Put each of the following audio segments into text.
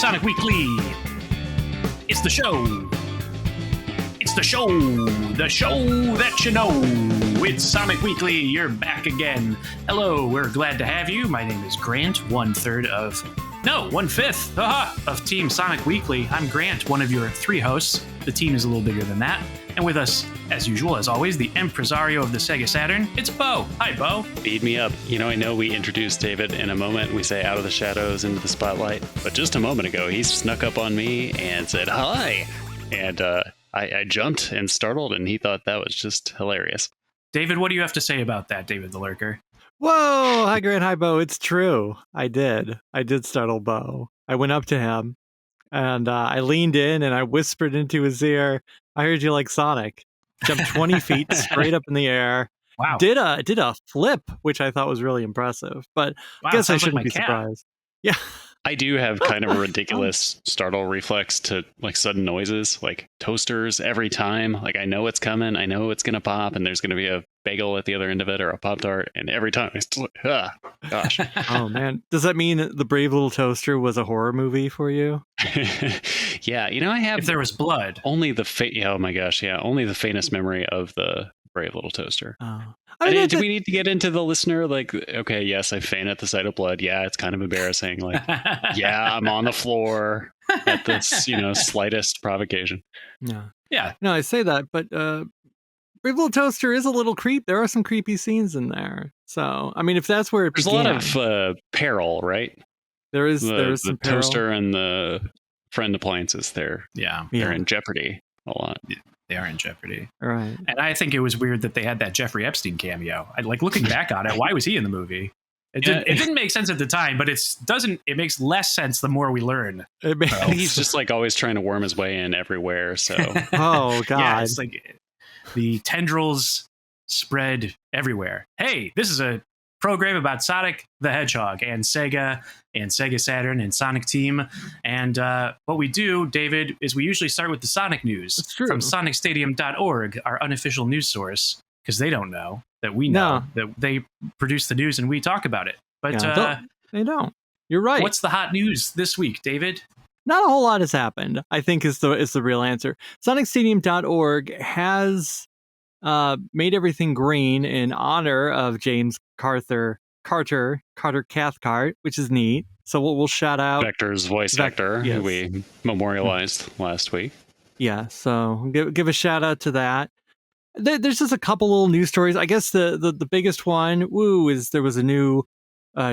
Sonic Weekly. It's the show. It's the show. The show that you know. It's Sonic Weekly. You're back again. Hello, we're glad to have you. My name is Grant, 1/5 of Team Sonic Weekly. I'm Grant, one of your 3 hosts. The team is a little bigger than that. And with us, as usual, as always, the impresario of the Sega Saturn, it's Bo. Hi, Bo. Beat me up. You know, I know we introduced David in a moment. We say out of the shadows into the spotlight. But just a moment ago, he snuck up on me and said, hi. And I jumped and startled, and he thought that was just hilarious. David, what do you have to say about that, David the Lurker? Whoa! Hi, Grant. Hi, Bo. It's true. I did startle Bo. I went up to him, and I leaned in, and I whispered into his ear, I heard you like Sonic. Jumped 20 feet straight up in the air. Wow. Did a flip, which I thought was really impressive. But Wow, I guess I shouldn't like be surprised. Yeah. I do have kind of a ridiculous startle reflex to like sudden noises, like toasters every time. Like I know it's coming, I know it's gonna pop, and there's gonna be a bagel at the other end of it or a Pop-Tart, and every time it's like, gosh. Oh man, does that mean The Brave Little Toaster was a horror movie for you? Yeah, you know, I have if there was blood. Only the oh my gosh, yeah, only the faintest memory of the Brave Little Toaster. Oh. Do we need to get into the listener? Like, okay, yes, I faint at the sight of blood. Yeah, it's kind of embarrassing. Like, yeah, I'm on the floor at this, slightest provocation. Yeah. No, I say that, but Brave Little Toaster is a little creep. There are some creepy scenes in there. So, I mean, if that's where it There's began, a lot of peril, right? There is some the peril. Toaster and the friend appliances. They're in jeopardy a lot. They are in jeopardy. Right. And I think it was weird that they had that Jeffrey Epstein cameo. Looking back on it, why was he in the movie? It didn't make sense at the time, but it makes less sense the more we learn. I think he's just like always trying to worm his way in everywhere. So oh god. Yeah, it's like the tendrils spread everywhere. Hey, this is a program about Sonic the Hedgehog and Sega Saturn and Sonic Team. And what we do, David, is we usually start with the Sonic news from sonicstadium.org, our unofficial news source, because they don't know that we know that they produce the news and we talk about it. But they don't. You're right. What's the hot news this week, David? Not a whole lot has happened, I think is the real answer. sonicstadium.org has made everything green in honor of James Carter Cathcart, which is neat. So we'll shout out Vector's voice actor, who we memorialized last week. Yeah, so give a shout out to that. There's just a couple little news stories. I guess the biggest one, is there was a new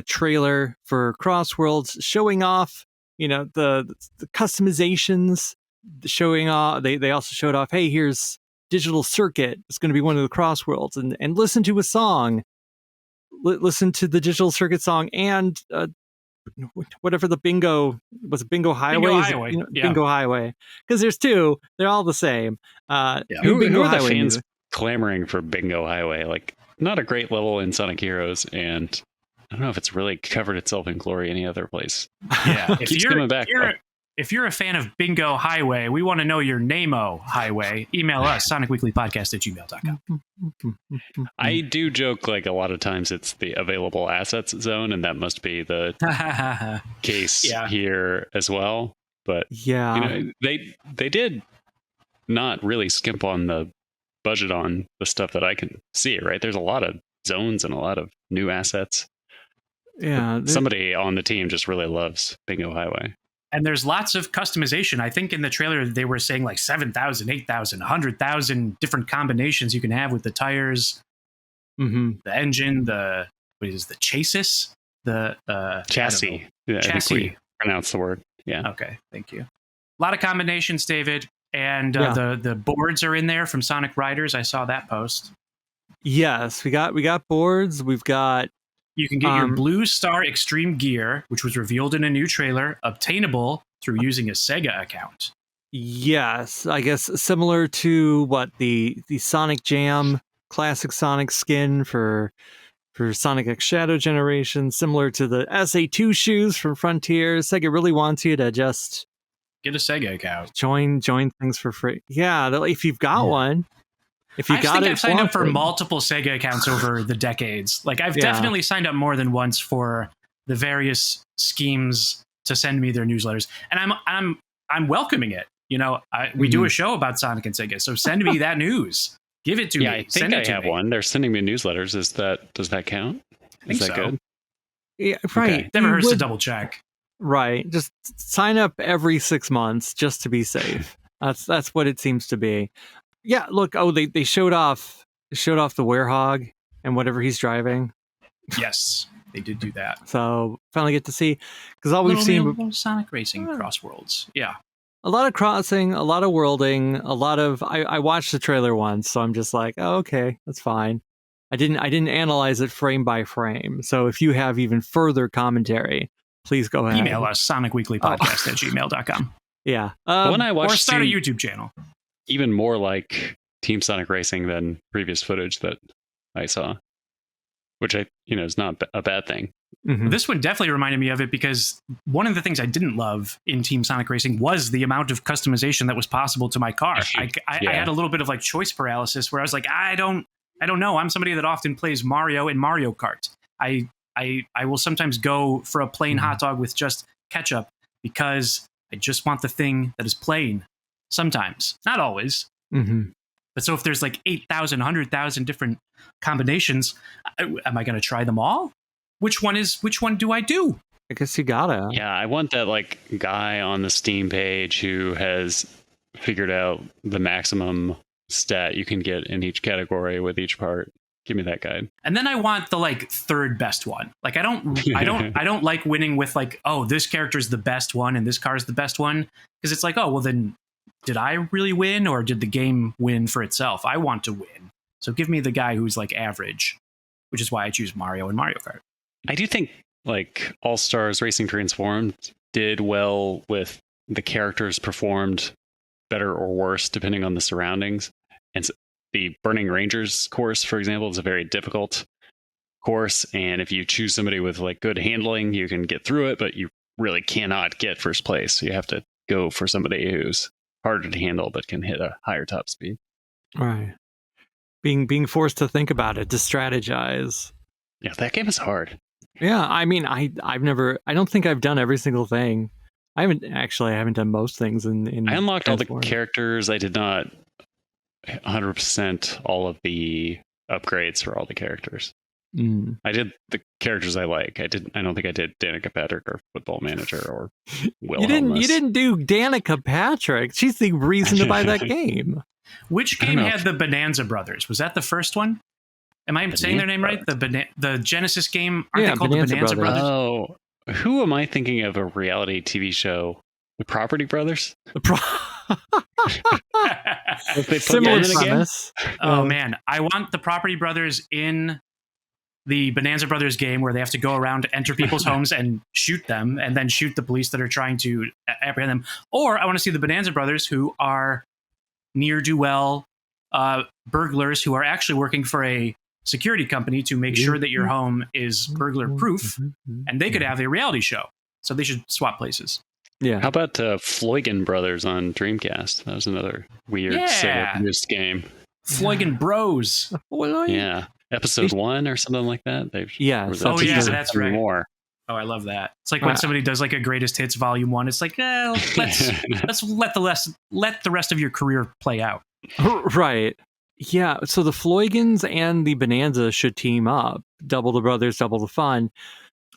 trailer for Crossworlds showing off, the customizations, showing off. They also showed off, hey, here's Digital Circuit. It's going to be one of the Crossworlds, and listen to a song. Listen to the Digital Circuit song and whatever the Bingo Highway. Bingo Highway, because there's 2. They're all the same. Who are the fans clamoring for Bingo Highway? Like, not a great level in Sonic Heroes, and I don't know if it's really covered itself in glory any other place. Yeah, if you're a fan of Bingo Highway, we want to know your Namo Highway. Email us, sonicweeklypodcast@gmail.com. I do joke like a lot of times it's the available assets zone, and that must be the case here as well. But they did not really skimp on the budget on the stuff that I can see, right? There's a lot of zones and a lot of new assets. Yeah. Somebody on the team just really loves Bingo Highway. And there's lots of customization. I think in the trailer, they were saying like 7,000, 8,000, 100,000 different combinations you can have with the tires, the engine, the chassis, the chassis. Yeah, chassis. I think we pronounce the word. Yeah. Okay. Thank you. A lot of combinations, David. And the boards are in there from Sonic Riders. I saw that post. Yes, we got boards. We've got. You can get your Blue Star Extreme gear, which was revealed in a new trailer, obtainable through using a Sega account. Yes, I guess similar to what the Sonic Jam classic Sonic skin for Sonic X Shadow Generation, similar to the SA2 shoes from Frontier. Sega really wants you to just get a Sega account. Join things for free. Yeah, if you've got one. I've signed up for multiple Sega accounts over the decades. Like I've definitely signed up more than once for the various schemes to send me their newsletters, and I'm welcoming it. We do a show about Sonic and Sega, so send me that news. Give it to me. I think I have one. They're sending me newsletters. Does that count? Is that good? Yeah, right. Okay. Never hurts to double check. Right. Just sign up every 6 months just to be safe. That's what it seems to be. Yeah. Look. Oh, they showed off the Werehog and whatever he's driving. Yes, they did do that. So finally get to see, because all we've seen Sonic Racing Cross Worlds. Yeah. A lot of crossing, a lot of worlding, a lot of. I watched the trailer once, so I'm just like, oh, okay, that's fine. I didn't analyze it frame by frame. So if you have even further commentary, please go ahead. Email us sonicweeklypodcast@gmail.com. Yeah. When I watched, or start a YouTube channel. Even more like Team Sonic Racing than previous footage that I saw, which is not a bad thing. Mm-hmm. This one definitely reminded me of it, because one of the things I didn't love in Team Sonic Racing was the amount of customization that was possible to my car. I had a little bit of like choice paralysis, where I was like, I don't know. I'm somebody that often plays Mario and Mario Kart. I will sometimes go for a plain hot dog with just ketchup, because I just want the thing that is plain. Sometimes, not always. Mm-hmm. But so if there's like 8,000, 100,000 different combinations, am I going to try them all? Which one do I do? I guess you gotta. Yeah, I want that like guy on the Steam page who has figured out the maximum stat you can get in each category with each part. Give me that guide. And then I want the like third best one. Like I don't like winning with like, oh, this character is the best one and this car is the best one, because it's like, oh, well then did I really win, or did the game win for itself? I want to win. So give me the guy who's like average, which is why I choose Mario and Mario Kart. I do think like All Stars Racing Transformed did well with the characters performed better or worse depending on the surroundings. And so the Burning Rangers course, for example, is a very difficult course. And if you choose somebody with like good handling, you can get through it, but you really cannot get first place. So you have to go for somebody who's harder to handle but can hit a higher top speed. Right. Being forced to think about it, to strategize. Yeah, that game is hard. Yeah, I mean, I don't think I've done every single thing. I haven't done most things in I unlocked all the characters. I did not 100% all of the upgrades for all the characters. I did the characters I like. I don't think I did Danica Patrick or Football Manager or Will. You didn't do Danica Patrick. She's the reason to buy that game. Which game had the Bonanza Brothers? Was that the first one? Am I saying their name right? The Genesis game? Aren't they called Bonanza the Bonanza Brothers? Oh, who am I thinking of a reality TV show? The Property Brothers? Similar premise. Oh man, I want the Property Brothers in the Bonanza Brothers game, where they have to go around, enter people's homes and shoot them, and then shoot the police that are trying to apprehend them. Or I want to see the Bonanza Brothers, who are ne'er-do-well burglars who are actually working for a security company to make sure that your home is burglar proof, and they could have a reality show. So they should swap places. Yeah. How about Floygan Brothers on Dreamcast? That was another weird Sega produced game. Floygan Bros. Yeah. Episode 1 or something like that. That's right. More. Oh, I love that. It's like when somebody does like a greatest hits volume 1, it's like, let's let the rest of your career play out. Right. Yeah. So the Floygans and the Bonanza should team up. Double the brothers, double the fun.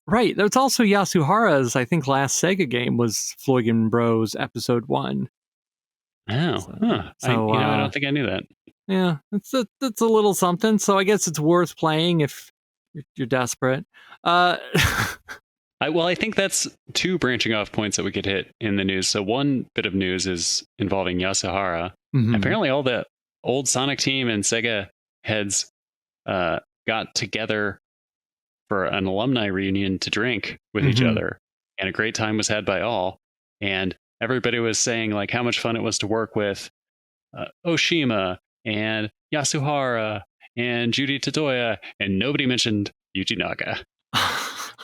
Right. That's also Yasuhara's, I think, last Sega game was Floygan Bros Episode 1. Oh. So, I don't think I knew that. Yeah. It's a little something. So I guess it's worth playing if you're desperate. I think that's 2 branching off points that we could hit in the news. So one bit of news is involving Yasuhara. Mm-hmm. Apparently all the old Sonic team and Sega heads got together for an alumni reunion to drink with each other. And a great time was had by all. And everybody was saying like how much fun it was to work with Oshima and Yasuhara and Judy Tatoya. And nobody mentioned Yuji Naka.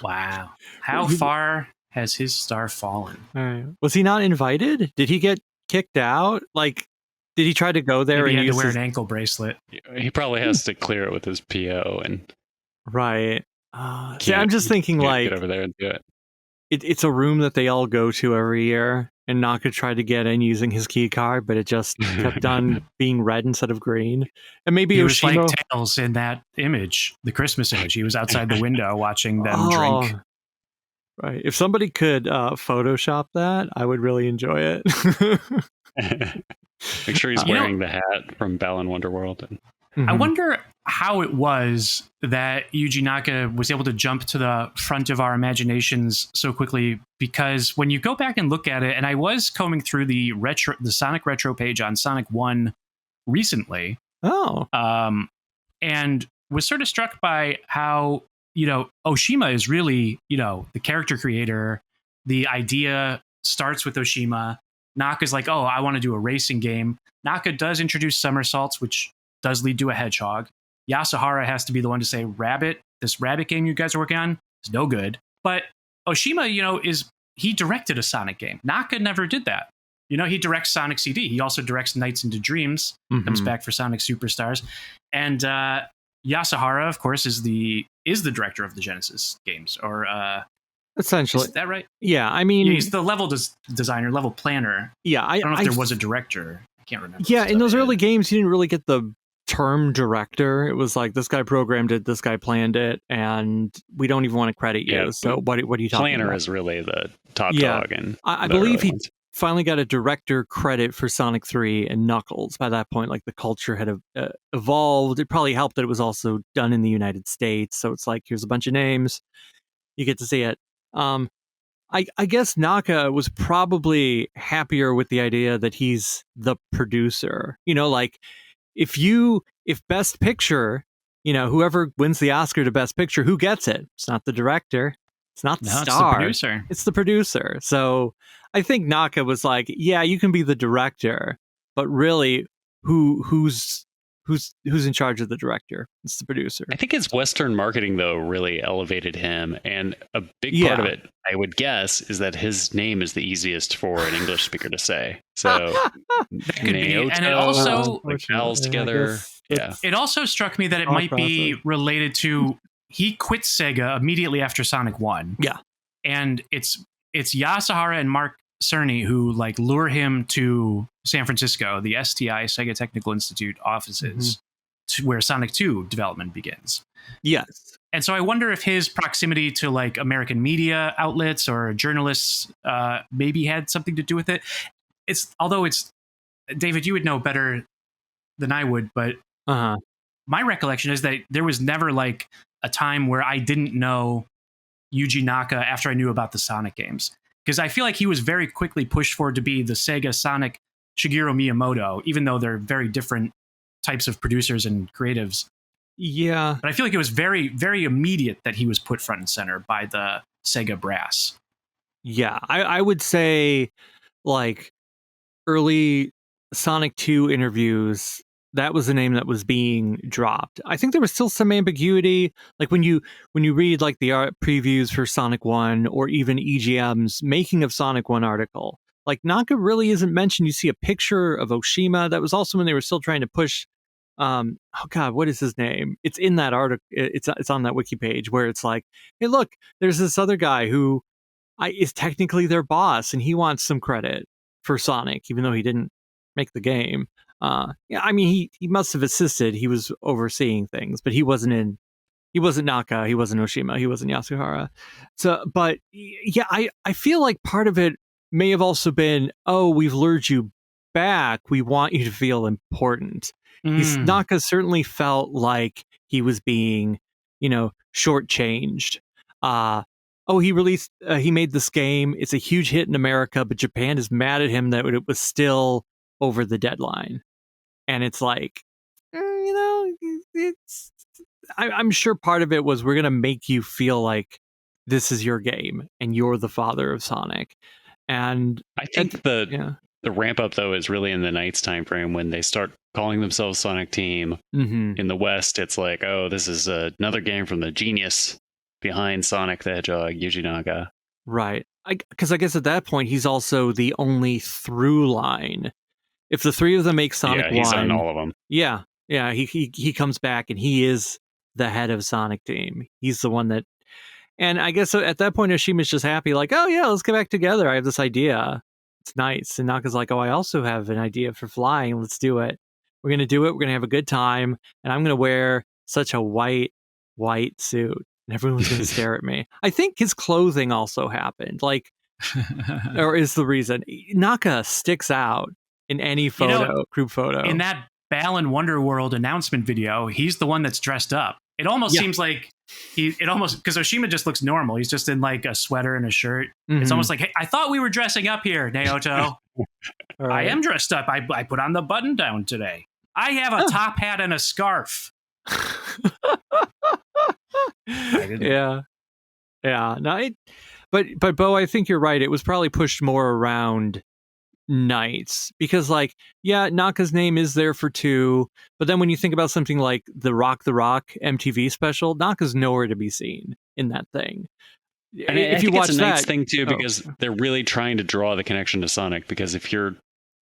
Wow. How far has his star fallen? Was he not invited? Did he get kicked out? Like, did he try to go there? Maybe he had to wear an ankle bracelet. He probably has to clear it with his PO. And right. See, I'm just thinking like, get over there and do it. it's a room that they all go to every year, and Naka tried to get in using his key card, but it just kept on being red instead of green. And maybe he Oshima was like Tails in that image, the Christmas image. He was outside the window watching them drink. Right. If somebody could Photoshop that, I would really enjoy it. Make sure he's wearing the hat from Balan Wonderworld. I wonder how it was that Yuji Naka was able to jump to the front of our imaginations so quickly, because when you go back and look at it, and I was combing through the Sonic Retro page on Sonic 1 recently. And was sort of struck by how, Oshima is really, the character creator. The idea starts with Oshima. Naka's like, oh, I want to do a racing game. Naka does introduce somersaults, which does lead to a hedgehog. Yasuhara has to be the one to say, Rabbit, this Rabbit game you guys are working on is no good. But Oshima, he directed a Sonic game. Naka never did that. He directs Sonic CD. He also directs Nights into Dreams, comes back for Sonic Superstars. And Yasuhara, of course, is the director of the Genesis games, or essentially. Is that right? Yeah, I mean, he's the level designer, level planner. Yeah, I don't know if there was a director. I can't remember. Yeah, in those early games, you didn't really get the term director. It was like, this guy programmed it, this guy planned it, and we don't even want to credit you. Yeah, so what are you talking planner about? Is really the top dog. And I believe he finally got a director credit for Sonic 3 and Knuckles. By that point, like, the culture had evolved. It probably helped that it was also done in the United States. So it's like, here's a bunch of names. You get to see it. I guess Naka was probably happier with the idea that he's the producer. Like, if Best Picture, whoever wins the Oscar to Best Picture, who gets it? It's not the director. It's not the star. It's the producer. It's the producer. So I think Naka was like, yeah, you can be the director, but really, who's in charge of the director? It's the producer. I think his Western marketing, though, really elevated him. And a big part of it, I would guess, is that his name is the easiest for an English speaker to say. So that could be. And it also vowels together. Yeah. It also struck me that it might be related to, he quit Sega immediately after Sonic 1. Yeah. And it's Yasuhara and Mark Cerny who lure him to San Francisco, the STI, Sega Technical Institute offices, where Sonic 2 development begins. Yes. And so I wonder if his proximity to American media outlets or journalists maybe had something to do with it. Although David, you would know better than I would, but my recollection is that there was never a time where I didn't know Yuji Naka after I knew about the Sonic games. Because I feel like he was very quickly pushed forward to be the Sega Sonic Shigeru Miyamoto, even though they're very different types of producers and creatives. Yeah. But I feel like it was very, very immediate that he was put front and center by the Sega brass. Yeah, I would say early Sonic 2 interviews, that was the name that was being dropped. I think there was still some ambiguity. When you read the art previews for Sonic 1 or even EGM's Making of Sonic 1 article, Naka really isn't mentioned. You see a picture of Oshima. That was also when they were still trying to push what is his name? It's in that article. It's on that wiki page where it's like, hey, look, there's this other guy who is technically their boss, and he wants some credit for Sonic, even though he didn't make the game. He must have assisted. He was overseeing things, but he wasn't Naka, he wasn't Oshima, he wasn't Yasuhara. So, but yeah, I feel like part of it may have also been, oh, we've lured you back. We want you to feel important. Naka certainly felt like he was being, shortchanged. He made this game. It's a huge hit in America, but Japan is mad at him that it was still over the deadline. And it's I'm sure part of it was, we're going to make you feel like this is your game and you're the father of Sonic. And I think the ramp up, though, is really in the Knights time frame when they start calling themselves Sonic Team. In the West, it's like, oh, this is another game from the genius behind Sonic the Hedgehog, Yuji Naka. Right. Because I guess at that point, he's also the only through line. If the three of them make Sonic 1... he's on all of them. Yeah. Yeah, he comes back and he is the head of Sonic Team. He's the one that... And I guess at that point, Oshima's just happy, like, oh yeah, let's get back together. I have this idea. It's nice. And Naka's like, oh, I also have an idea for flying. Let's do it. We're going to do it. We're going to have a good time. And I'm going to wear such a white suit. And everyone's going to stare at me. I think his clothing also happened. Like, or is the reason. Naka sticks out in any photo, group photo. In that Balan Wonderworld announcement video, he's the one that's dressed up. It almost seems like because Oshima just looks normal. He's just in like a sweater and a shirt. Mm-hmm. It's almost like, hey, I thought we were dressing up here, Naoto. Right. I am dressed up. I put on the button down today. I have a top hat and a scarf. Yeah. No, but Bo, I think you're right. It was probably pushed more around nights because, like, Naka's name is there for 2, but then when you think about something like the Rock MTV special, Naka's nowhere to be seen in that thing. And if you watch it's a nights thing too, because they're really trying to draw the connection to Sonic. Because if you're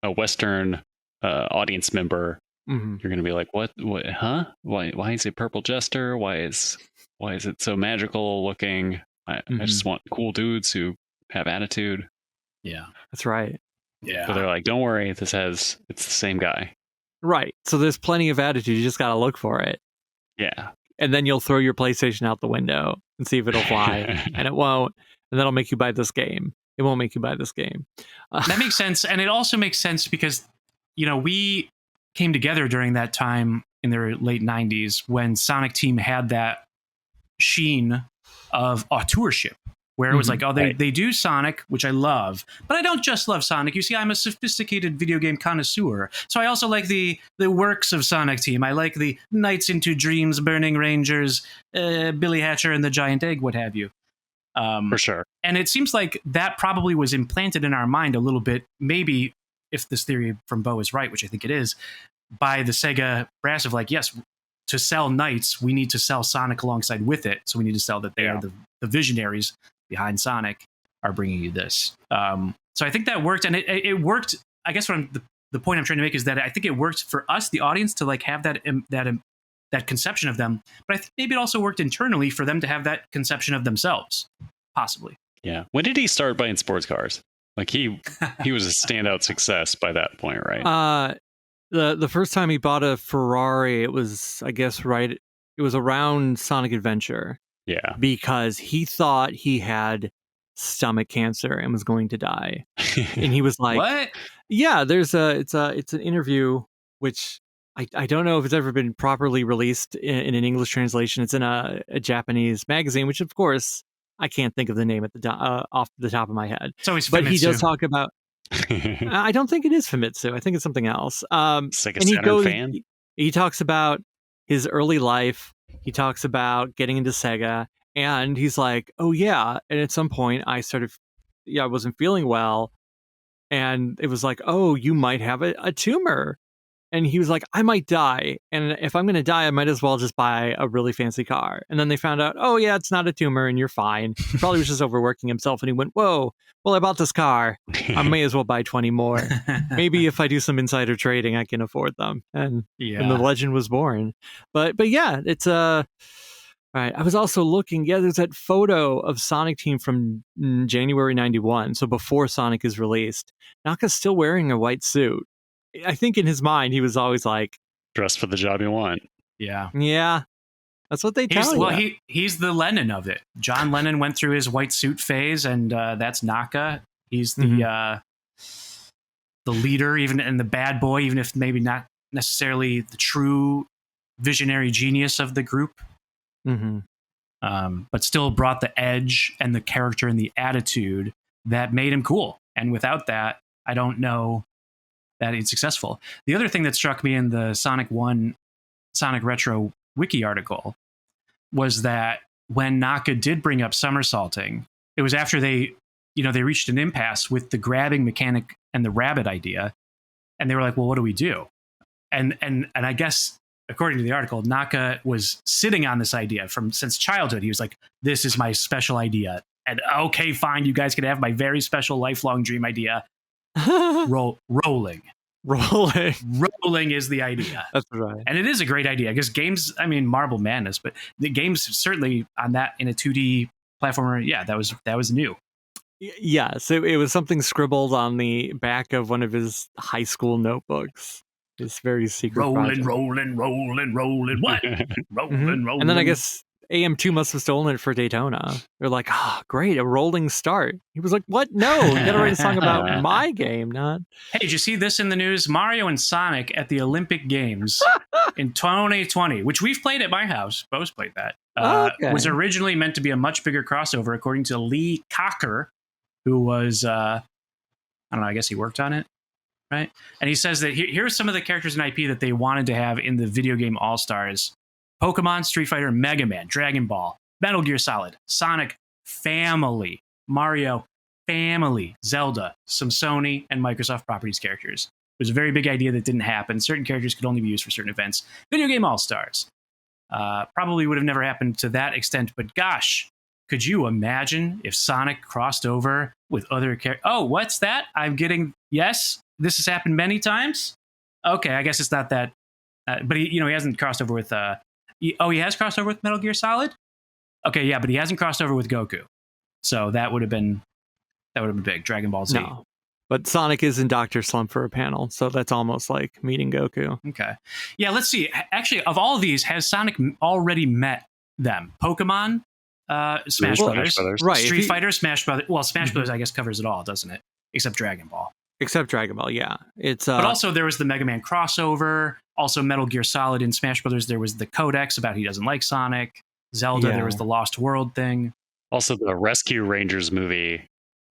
a Western audience member, you're going to be like, what, huh? Why is it Purple Jester? Why is it so magical looking? I just want cool dudes who have attitude. Yeah, that's right. Yeah. So they're like, don't worry, it's the same guy. Right. So there's plenty of attitude. You just got to look for it. Yeah. And then you'll throw your PlayStation out the window and see if it'll fly. And it won't. And that'll make you buy this game. It won't make you buy this game. That makes sense. And it also makes sense because, we came together during that time in the late 90s when Sonic Team had that sheen of auteurship. Where it was like, they do Sonic, which I love, but I don't just love Sonic. You see, I'm a sophisticated video game connoisseur, so I also like the works of Sonic Team. I like the Nights into Dreams, Burning Rangers, Billy Hatcher and the Giant Egg, what have you. For sure. And it seems like that probably was implanted in our mind a little bit, maybe if this theory from Bo is right, which I think it is, by the Sega brass of like, yes, to sell Knights, we need to sell Sonic alongside with it, so we need to sell that they are the visionaries behind Sonic are bringing you this. So I think that worked, and it worked. I guess the point I'm trying to make is that I think it worked for us, the audience, to like have that conception of them. But I think maybe it also worked internally for them to have that conception of themselves, possibly. Yeah. When did he start buying sports cars? Like he was a standout success by that point, right? The first time he bought a Ferrari, it was, I guess, right. It was around Sonic Adventure. Yeah. Because he thought he had stomach cancer and was going to die. And he was like, what? Yeah, it's an interview, which I don't know if it's ever been properly released in an English translation. It's in a Japanese magazine, which of course I can't think of the name at off the top of my head. So he's but he does talk about, I don't think it is Famitsu. I think it's something else. It's like a Saturn fan. He talks about his early life. He talks about getting into Sega, and he's like, oh yeah. And at some point I wasn't feeling well. And it was like, oh, you might have a tumor. And he was like, I might die. And if I'm going to die, I might as well just buy a really fancy car. And then they found out, oh yeah, it's not a tumor and you're fine. He probably was just overworking himself. And he went, whoa, well, I bought this car. I may as well buy 20 more. Maybe if I do some insider trading, I can afford them. And the legend was born. But yeah, it's all right. I was also looking. Yeah, there's that photo of Sonic Team from January 91. So before Sonic is released, Naka's still wearing a white suit. I think in his mind, he was always like, dress for the job you want. Yeah. Yeah. That's what they tell you. Well, he's the Lennon of it. John Lennon went through his white suit phase, and that's Naka. He's the leader, even, and the bad boy, even if maybe not necessarily the true visionary genius of the group. But still brought the edge and the character and the attitude that made him cool. And without that, I don't know that it's successful. The other thing that struck me in the Sonic Retro Wiki article was that when Naka did bring up somersaulting, it was after they reached an impasse with the grabbing mechanic and the rabbit idea. And they were like, well, what do we do? And I guess, according to the article, Naka was sitting on this idea since childhood. He was like, this is my special idea. And okay, fine, you guys can have my very special lifelong dream idea. Rolling is the idea. That's right. And it is a great idea because games, I mean, Marble Madness, but the games certainly on that in a 2D platformer. Yeah, that was new. Yes, it was something scribbled on the back of one of his high school notebooks. This very secret project. Rolling. What? Rolling. And then I guess AM2 must have stolen it for Daytona. They're like, great, a rolling start. He was like, what? No, you gotta write a song about my game, not... Hey, did you see this in the news? Mario and Sonic at the Olympic Games in 2020, which we've played at my house. Bo's played that. Was originally meant to be a much bigger crossover, according to Lee Cocker, who was, I don't know, I guess he worked on it, right? And he says that here's some of the characters in IP that they wanted to have in the video game All-Stars. Pokemon, Street Fighter, Mega Man, Dragon Ball, Metal Gear Solid, Sonic Family, Mario Family, Zelda, some Sony and Microsoft properties characters. It was a very big idea that didn't happen. Certain characters could only be used for certain events. Video game All-Stars. Probably would have never happened to that extent, but gosh, could you imagine if Sonic crossed over with other characters? Oh, what's that? I'm getting... Yes, this has happened many times? Okay, I guess it's not that... but he hasn't crossed over with... he has crossed over with Metal Gear Solid? Okay, yeah, but he hasn't crossed over with Goku. So that would have been big. Dragon Ball Z. No. But Sonic is in Dr. Slump for a panel, so that's almost like meeting Goku. Okay. Yeah, let's see. Actually, of all of these, has Sonic already met them? Pokemon, Smash Brothers. Right. Street Fighter, Smash Brothers. Well, Smash Brothers, I guess, covers it all, doesn't it? Except Dragon Ball. Except Dragon Ball, yeah. It's But also there was the Mega Man crossover. Also Metal Gear Solid in Smash Brothers. There was the Codex about he doesn't like Sonic. Zelda, there was the Lost World thing. Also, the Rescue Rangers movie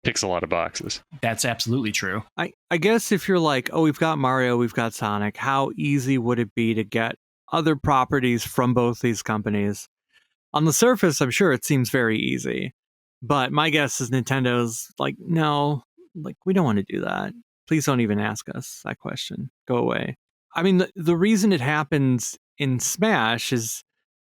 ticks a lot of boxes. That's absolutely true. I guess if you're like, we've got Mario, we've got Sonic, how easy would it be to get other properties from both these companies? On the surface, I'm sure it seems very easy. But my guess is Nintendo's like, no, like we don't want to do that. Please don't even ask us that question. Go away. I mean, the reason it happens in Smash is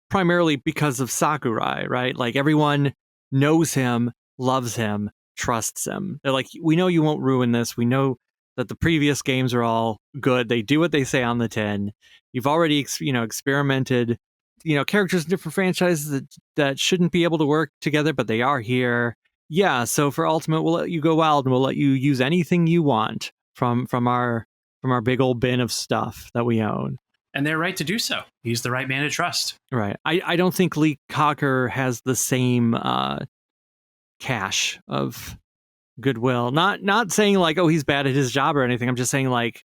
primarily because of Sakurai, right? Like everyone knows him, loves him, trusts him. They're like, we know you won't ruin this. We know that the previous games are all good. They do what they say on the tin. You've already, experimented, characters in different franchises that shouldn't be able to work together, but they are here. Yeah, so for Ultimate, we'll let you go wild and we'll let you use anything you want from our big old bin of stuff that we own. And they're right to do so. He's the right man to trust. Right. I don't think Lee Cocker has the same cache of goodwill. Not saying like, he's bad at his job or anything. I'm just saying like,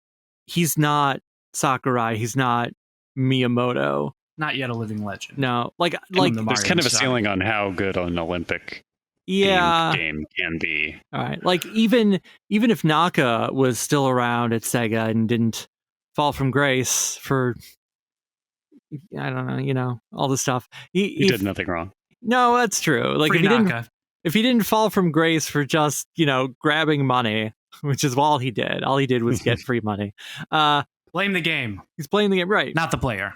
he's not Sakurai. He's not Miyamoto. Not yet a living legend. No, like there's kind of a ceiling on how good an Olympic game can be. All right. Like even if Naka was still around at Sega and didn't fall from grace for, I don't know, all this stuff. He did nothing wrong. No, that's true. Like if he didn't fall from grace for just, grabbing money, which is all he did was get free money. Blame the game. He's blaming the game, right? Not the player.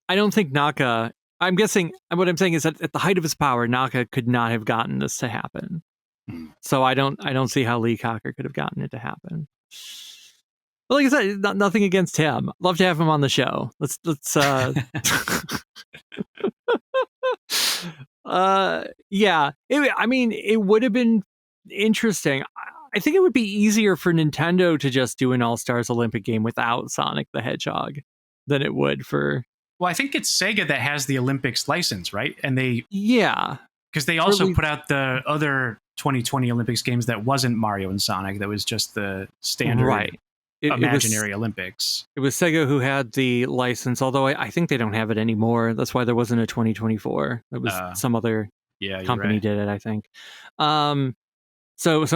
I don't think Naka, I'm guessing, what I'm saying is that at the height of his power, Naka could not have gotten this to happen. So I don't see how Lee Cocker could have gotten it to happen. But like I said, nothing against him. Love to have him on the show. Let's yeah. It would have been interesting. I think it would be easier for Nintendo to just do an All-Stars Olympic game without Sonic the Hedgehog than it would for... Well, I think it's Sega that has the Olympics license, right? And because they also put out the other 2020 Olympics games that wasn't Mario and Sonic. That was just the standard imaginary Olympics. It was Sega who had the license, although I think they don't have it anymore. That's why there wasn't a 2024. It was some other company did it, I think. So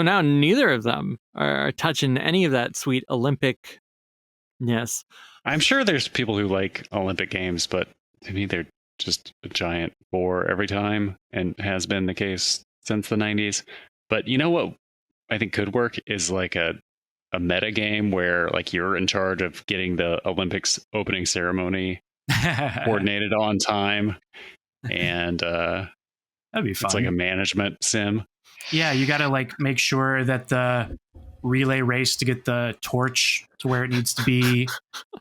now neither of them are touching any of that sweet Olympic-ness. I'm sure there's people who like Olympic games, but to me, they're just a giant bore every time and has been the case since the 90s. But you know what I think could work is like a meta game where like you're in charge of getting the Olympics opening ceremony coordinated on time. And that'd be fun. It's like a management sim. Yeah, you got to like make sure that the relay race to get the torch to where it needs to be.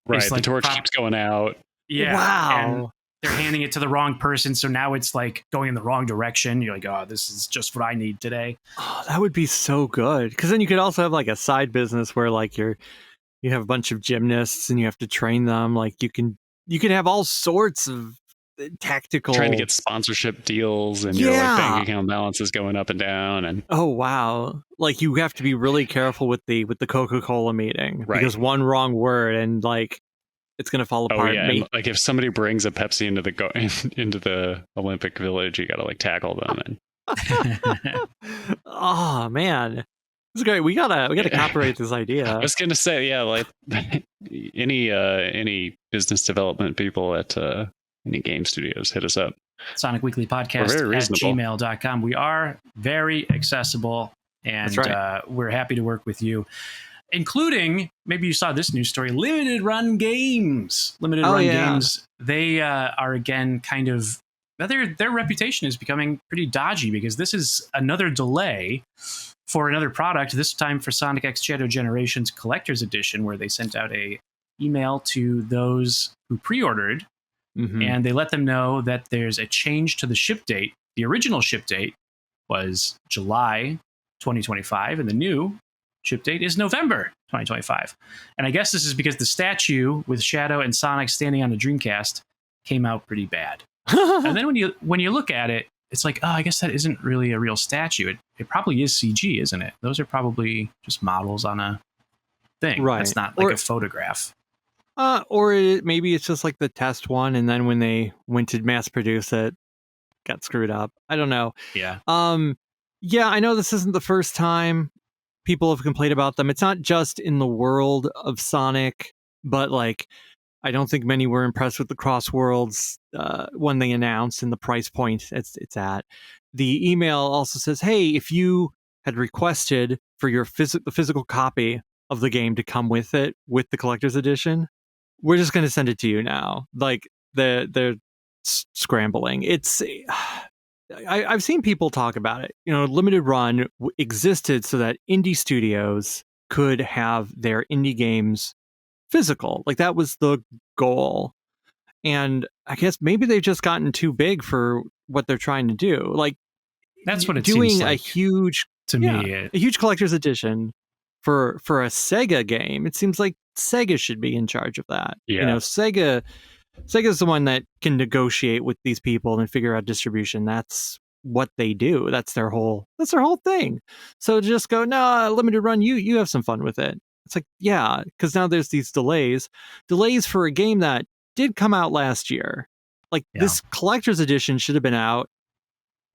Right, the torch keeps going out. Yeah. Wow. they're handing it to the wrong person, so now it's like going in the wrong direction. You're like, oh, this is just what I need today. Oh, that would be so good. Because then you could also have like a side business where like you have a bunch of gymnasts and you have to train them. Like you can have all sorts of tactical, trying to get sponsorship deals, and your like bank account balance is going up and down. And oh wow, like you have to be really careful with the Coca-Cola meeting, because one wrong word and like it's gonna fall apart. Oh yeah, and, like if somebody brings a Pepsi into the Olympic Village, you gotta like tackle them. And oh man, it's great. We gotta copyright this idea. I was gonna say, yeah, like any business development people at any game studios, hit us up. SonicWeeklyPodcast at gmail.com. We are very accessible, and we're happy to work with you, including, maybe you saw this news story, Limited Run Games. Games, they are again kind of, their reputation is becoming pretty dodgy, because this is another delay for another product, this time for Sonic X Shadow Generations Collector's Edition, where they sent out a email to those who pre-ordered, and they let them know that there's a change to the ship date. The original ship date was July 2025, and the new ship date is November 2025. And I guess this is because the statue with Shadow and Sonic standing on the Dreamcast came out pretty bad. And then when you look at it, it's like, oh, I guess that isn't really a real statue. It probably is CG, isn't it? Those are probably just models on a thing. Right. It's not like a photograph. Or maybe it's just like the test one, and then when they went to mass produce it, got screwed up. I don't know. Yeah. Yeah, I know this isn't the first time people have complained about them. It's not just in the world of Sonic, but like, I don't think many were impressed with the Cross Worlds when they announced, and the price point it's at. The email also says, hey, if you had requested for your the physical copy of the game to come with it, with the collector's edition, we're just going to send it to you now. Like they're scrambling. It's I've seen people talk about it. You know, Limited Run existed so that indie studios could have their indie games physical. Like that was the goal. And I guess maybe they've just gotten too big for what they're trying to do. Like that's what it doing seems like a huge me. A huge collector's edition for a Sega game. It seems like Sega should be in charge of that. Yeah. You know, Sega's the one that can negotiate with these people and figure out distribution. That's what they do. That's their whole thing. So to just go, no, Limited Run, you have some fun with it. It's like, yeah, because now there's these delays for a game that did come out last year. Like this collector's edition should have been out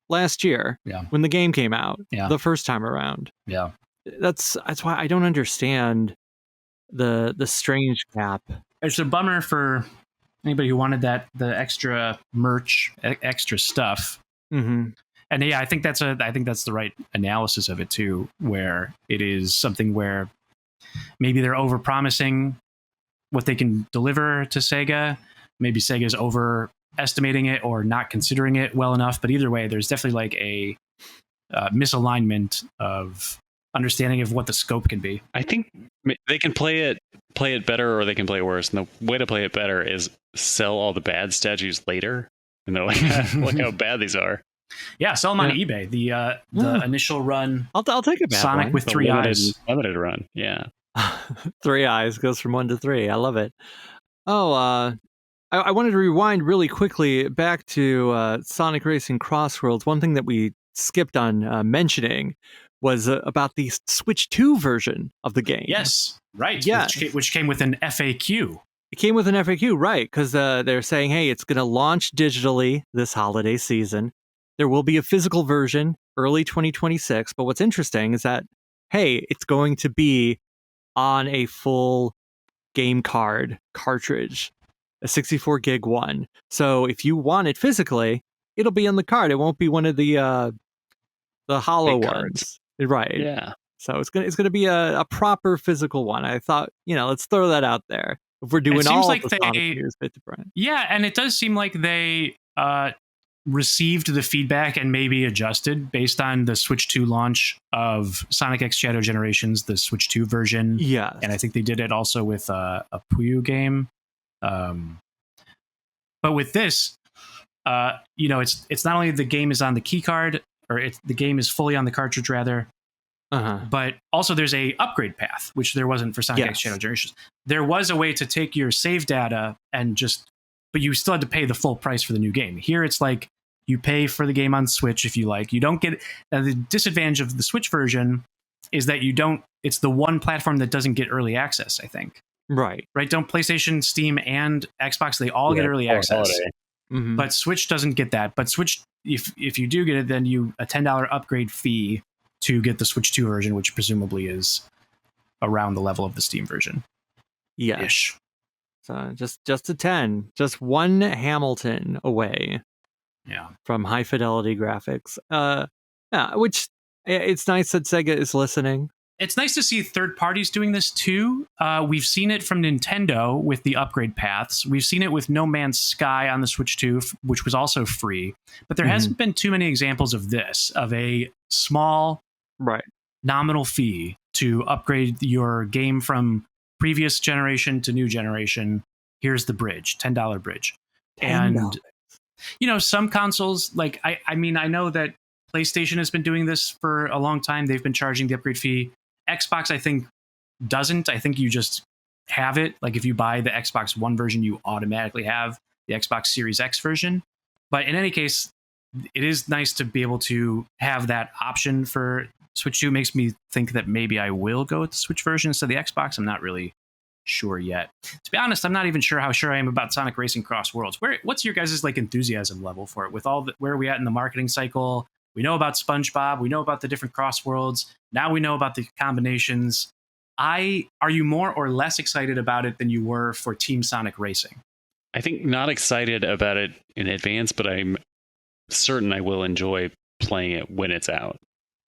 last year when the game came out the first time around. Yeah. That's why I don't understand the strange gap. It's a bummer for anybody who wanted the extra merch, extra stuff. Mm-hmm. And yeah, I think that's the right analysis of it too, where it is something where maybe they're overpromising what they can deliver to Sega. Maybe Sega's overestimating it or not considering it well enough. But either way, there's definitely like a misalignment of understanding of what the scope can be. I think they can play it better, or they can play it worse. And the way to play it better is sell all the bad statues later. And they're like, look how bad these are. Yeah, sell them on eBay. The initial run. I'll take a bad Sonic one. with three eyes. Limited run. Yeah. 3 eyes goes from 1 to 3. I love it. Oh, I wanted to rewind really quickly back to Sonic Racing Crossworlds. One thing that we skipped on mentioning was about the Switch 2 version of the game. Yes, right. Yeah. Which came with an FAQ. It came with an FAQ, right, because they're saying, hey, it's going to launch digitally this holiday season. There will be a physical version early 2026, but what's interesting is that, hey, it's going to be on a full game card cartridge, a 64 gig one. So if you want it physically, it'll be on the card. It won't be one of the hollow ones. Right. Yeah. So it's gonna be a proper physical one. I thought, let's throw that out there. If we're doing all like the Sonic years bit to print. Yeah, and it does seem like they received the feedback and maybe adjusted based on the Switch 2 launch of Sonic X Shadow Generations, the Switch 2 version. Yeah. And I think they did it also with a Puyo game. But with this, it's not only the game is on the key card, or the game is fully on the cartridge rather, but also there's a upgrade path, which there wasn't for Sonic X Channel Generations. There was a way to take your save data but you still had to pay the full price for the new game. Here it's like you pay for the game on Switch if you like. You don't get the disadvantage of the Switch version is that it's the one platform that doesn't get early access, I think. Right. Don't PlayStation, Steam, and Xbox, they all get early access. Mm-hmm. But Switch doesn't get that. But Switch, if you do get it, then a $10 upgrade fee to get the Switch 2 version, which presumably is around the level of the Steam version. Yeah. Ish. So just a 10. Just one Hamilton away. Yeah. From high fidelity graphics. Which it's nice that Sega is listening. It's nice to see third parties doing this too. We've seen it from Nintendo with the upgrade paths. We've seen it with No Man's Sky on the Switch 2, which was also free. But there hasn't been too many examples of this, of a small nominal fee to upgrade your game from previous generation to new generation. Here's the bridge, $10 bridge. $10. And, some consoles, like, I mean, I know that PlayStation has been doing this for a long time. They've been charging the upgrade fee. Xbox, I think, doesn't. I think you just have it. Like if you buy the Xbox One version, you automatically have the Xbox Series X version. But in any case, it is nice to be able to have that option for Switch 2. Makes me think that maybe I will go with the Switch version instead of the Xbox. I'm not really sure yet. To be honest, I'm not even sure how sure I am about Sonic Racing Cross Worlds. What's your guys' enthusiasm level for it? With where are we at in the marketing cycle? We know about SpongeBob. We know about the different cross worlds. Now we know about the combinations. Are you more or less excited about it than you were for Team Sonic Racing? I think not excited about it in advance, but I'm certain I will enjoy playing it when it's out.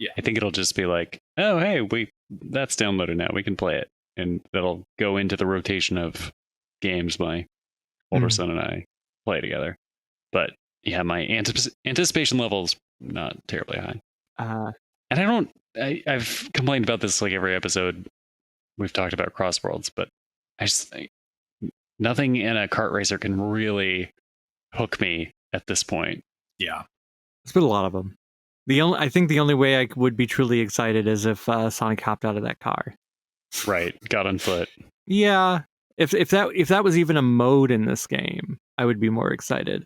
Yeah. I think it'll just be like, oh, hey, that's downloaded now. We can play it. And that'll go into the rotation of games my older son and I play together. But yeah, my anticipation level's not terribly high. And I've complained about this like every episode we've talked about cross worlds, but I just think nothing in a kart racer can really hook me at this point. Yeah. There's been a lot of them. I think the only way I would be truly excited is if Sonic hopped out of that car. Right. Got on foot. Yeah. If that was even a mode in this game, I would be more excited.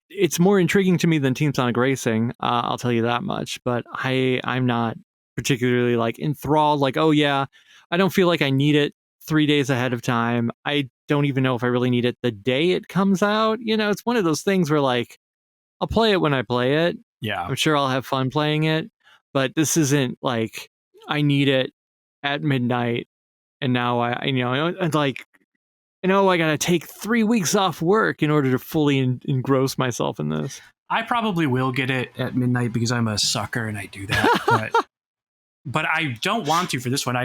It's more intriguing to me than Team Sonic Racing, I'll tell you that much. But I'm not particularly like enthralled. Like, oh yeah, I don't feel like I need it 3 days ahead of time. I don't even know if I really need it the day it comes out. It's one of those things where like I'll play it when I play it. Yeah, I'm sure I'll have fun playing it. But this isn't like I need it at midnight, and now I gotta take 3 weeks off work in order to fully engross myself in this. I probably will get it at midnight because I'm a sucker and I do that. But I don't want to for this one.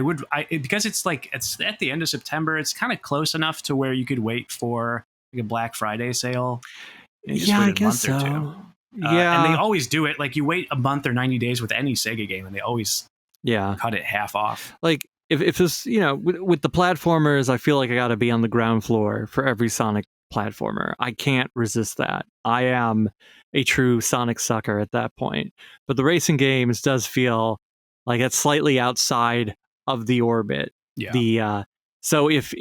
Because it's at the end of September. It's kind of close enough to where you could wait for like a Black Friday sale. Yeah, I guess so. And they always do it. Like you wait a month or 90 days with any Sega game, and they always cut it half off. Like if this, with the platformers, I feel like I got to be on the ground floor for every Sonic platformer. I can't resist that. I am a true Sonic sucker at that point. But the racing games does feel like it's slightly outside of the orbit. Yeah. So if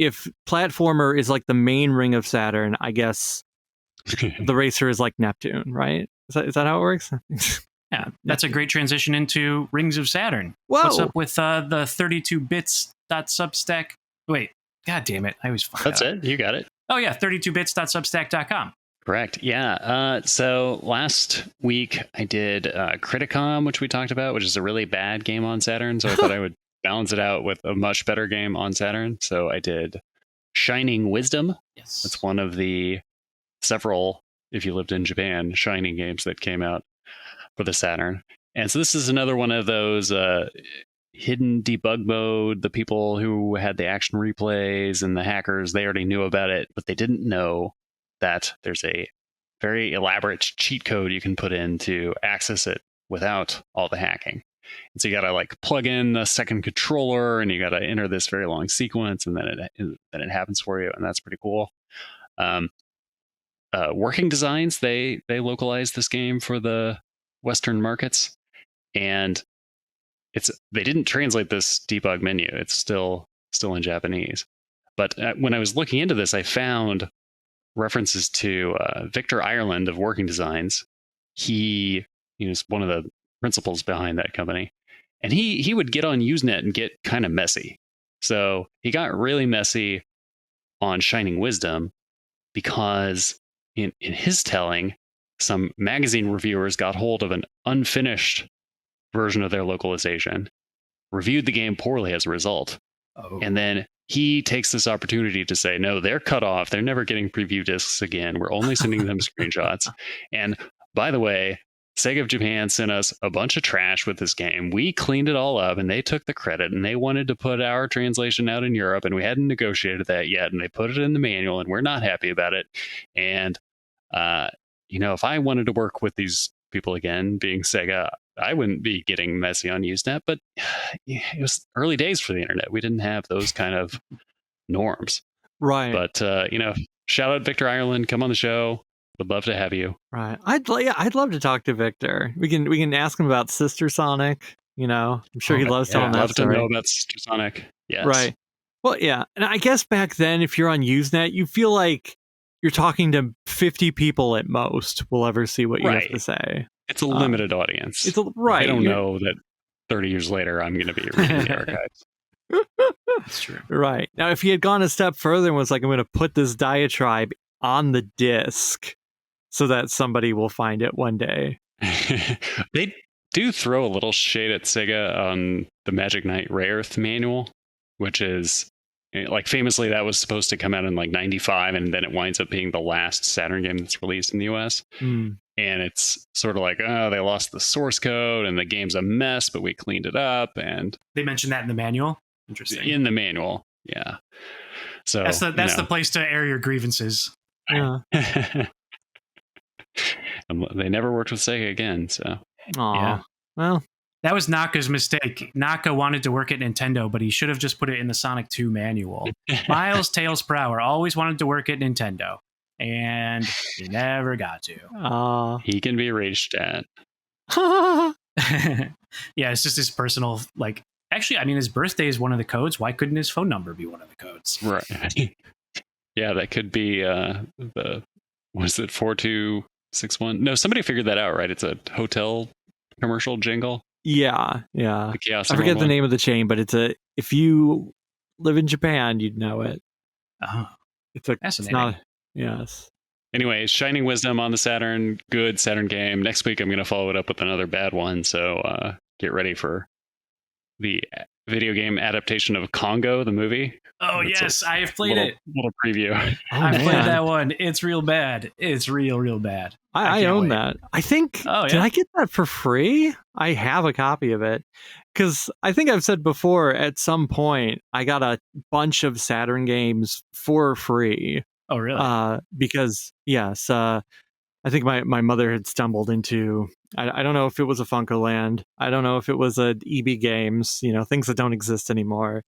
platformer is like the main ring of Saturn, I guess the racer is like Neptune, right? Is that how it works? Yeah, that's a great transition into Rings of Saturn. Whoa. What's up with the 32bits.substack? Wait, god damn it. I always fuck That's it. You got it. Oh yeah, 32bits.substack.com. Correct. Yeah. So last week I did Criticom, which we talked about, which is a really bad game on Saturn. So I thought I would balance it out with a much better game on Saturn. So I did Shining Wisdom. Yes. That's one of the several, if you lived in Japan, Shining games that came out for the Saturn. And so this is another one of those hidden debug mode. The people who had the action replays and the hackers, they already knew about it, but they didn't know that there's a very elaborate cheat code you can put in to access it without all the hacking. And so you got to like plug in the second controller, and you got to enter this very long sequence, and then it happens for you, and that's pretty cool. Working Designs, they localized this game for the Western markets, and they didn't translate this debug menu. It's still in Japanese. But when I was looking into this, I found references to Victor Ireland of Working Designs. He is one of the principals behind that company, and he would get on Usenet and get kind of messy. So he got really messy on Shining Wisdom because in his telling, some magazine reviewers got hold of an unfinished version of their localization, reviewed the game poorly as a result, and then he takes this opportunity to say, no, they're cut off. They're never getting preview discs again. We're only sending them screenshots. And by the way, Sega of Japan sent us a bunch of trash with this game. We cleaned it all up and they took the credit, and they wanted to put our translation out in Europe, and we hadn't negotiated that yet. And they put it in the manual, and we're not happy about it. And, if I wanted to work with these people again, being Sega, I wouldn't be getting messy on Usenet, but it was early days for the internet. We didn't have those kind of norms. Right. But, shout out Victor Ireland. Come on the show. Would love to have you. Right. I'd love to talk to Victor. We can ask him about Sister Sonic. I'm sure he loves telling that story. I'd love to know about Sister Sonic. Yes. Right. Well, yeah. And I guess back then, if you're on Usenet, you feel like you're talking to 50 people at most will ever see what you have to say. It's a limited audience. Right. I don't know that 30 years later I'm going to be reading the archives. That's true. Right. Now, if he had gone a step further and was like, I'm going to put this diatribe on the disc so that somebody will find it one day. They do throw a little shade at Sega on the Magic Knight Rayearth manual, which is, like, famously that was supposed to come out in like 95, and then it winds up being the last Saturn game that's released in the US. And it's sort of like, oh, they lost the source code and the game's a mess, but we cleaned it up. And they mentioned that in the manual. Interesting. In the manual, yeah. So that's the place to air your grievances. Yeah. They never worked with Sega again, so. Yeah. Well, that was Naka's mistake. Naka wanted to work at Nintendo, but he should have just put it in the Sonic 2 manual. Miles Tails per Hour always wanted to work at Nintendo, and he never got to. He can be reached at. Yeah, it's just his personal, like, actually, I mean, his birthday is one of the codes. Why couldn't his phone number be one of the codes? Right. Yeah, that could be was it 4261? No, somebody figured that out, right? It's a hotel commercial jingle. Yeah. I forget the name of the chain, but if you live in Japan, you'd know it. Oh, it's not. Yes. Anyway, Shining Wisdom on the Saturn, good Saturn game. Next week, I'm going to follow it up with another bad one. So get ready for the video game adaptation of Congo, the movie. Oh, yes, I have played it. Little preview. I've played that one. It's real bad. It's real bad. I own that. I think, did I get that for free? I have a copy of it. Because I think I've said before, at some point, I got a bunch of Saturn games for free. Oh, really? Because, yes, I think my mother had stumbled into, I don't know if it was a Funkoland. I don't know if it was a EB Games, things that don't exist anymore.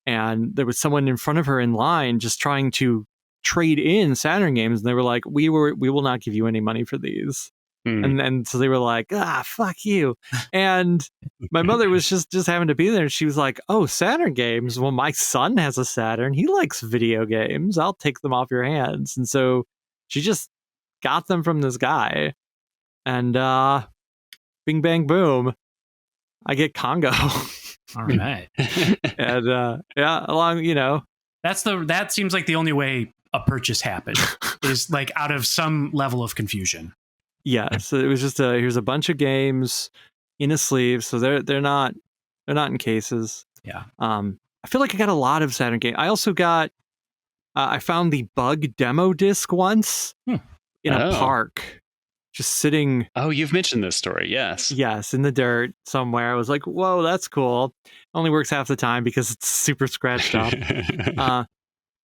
And there was someone in front of her in line just trying to trade in Saturn games. And they were like, we will not give you any money for these. And so they were like, fuck you. And my mother was just having to be there. And she was like, oh, Saturn games. Well, my son has a Saturn. He likes video games. I'll take them off your hands. And so she just got them from this guy. And bing, bang, boom. I get Congo. All right. And that seems like the only way a purchase happened is like out of some level of confusion. Yeah, so it was just here's a bunch of games in a sleeve, so they're not in cases. Yeah. I feel like I got a lot of Saturn games. I also got I found the Bug demo disc once in a park. Just sitting. Oh, you've mentioned this story. Yes, in the dirt somewhere. I was like, whoa, that's cool. Only works half the time because it's super scratched up.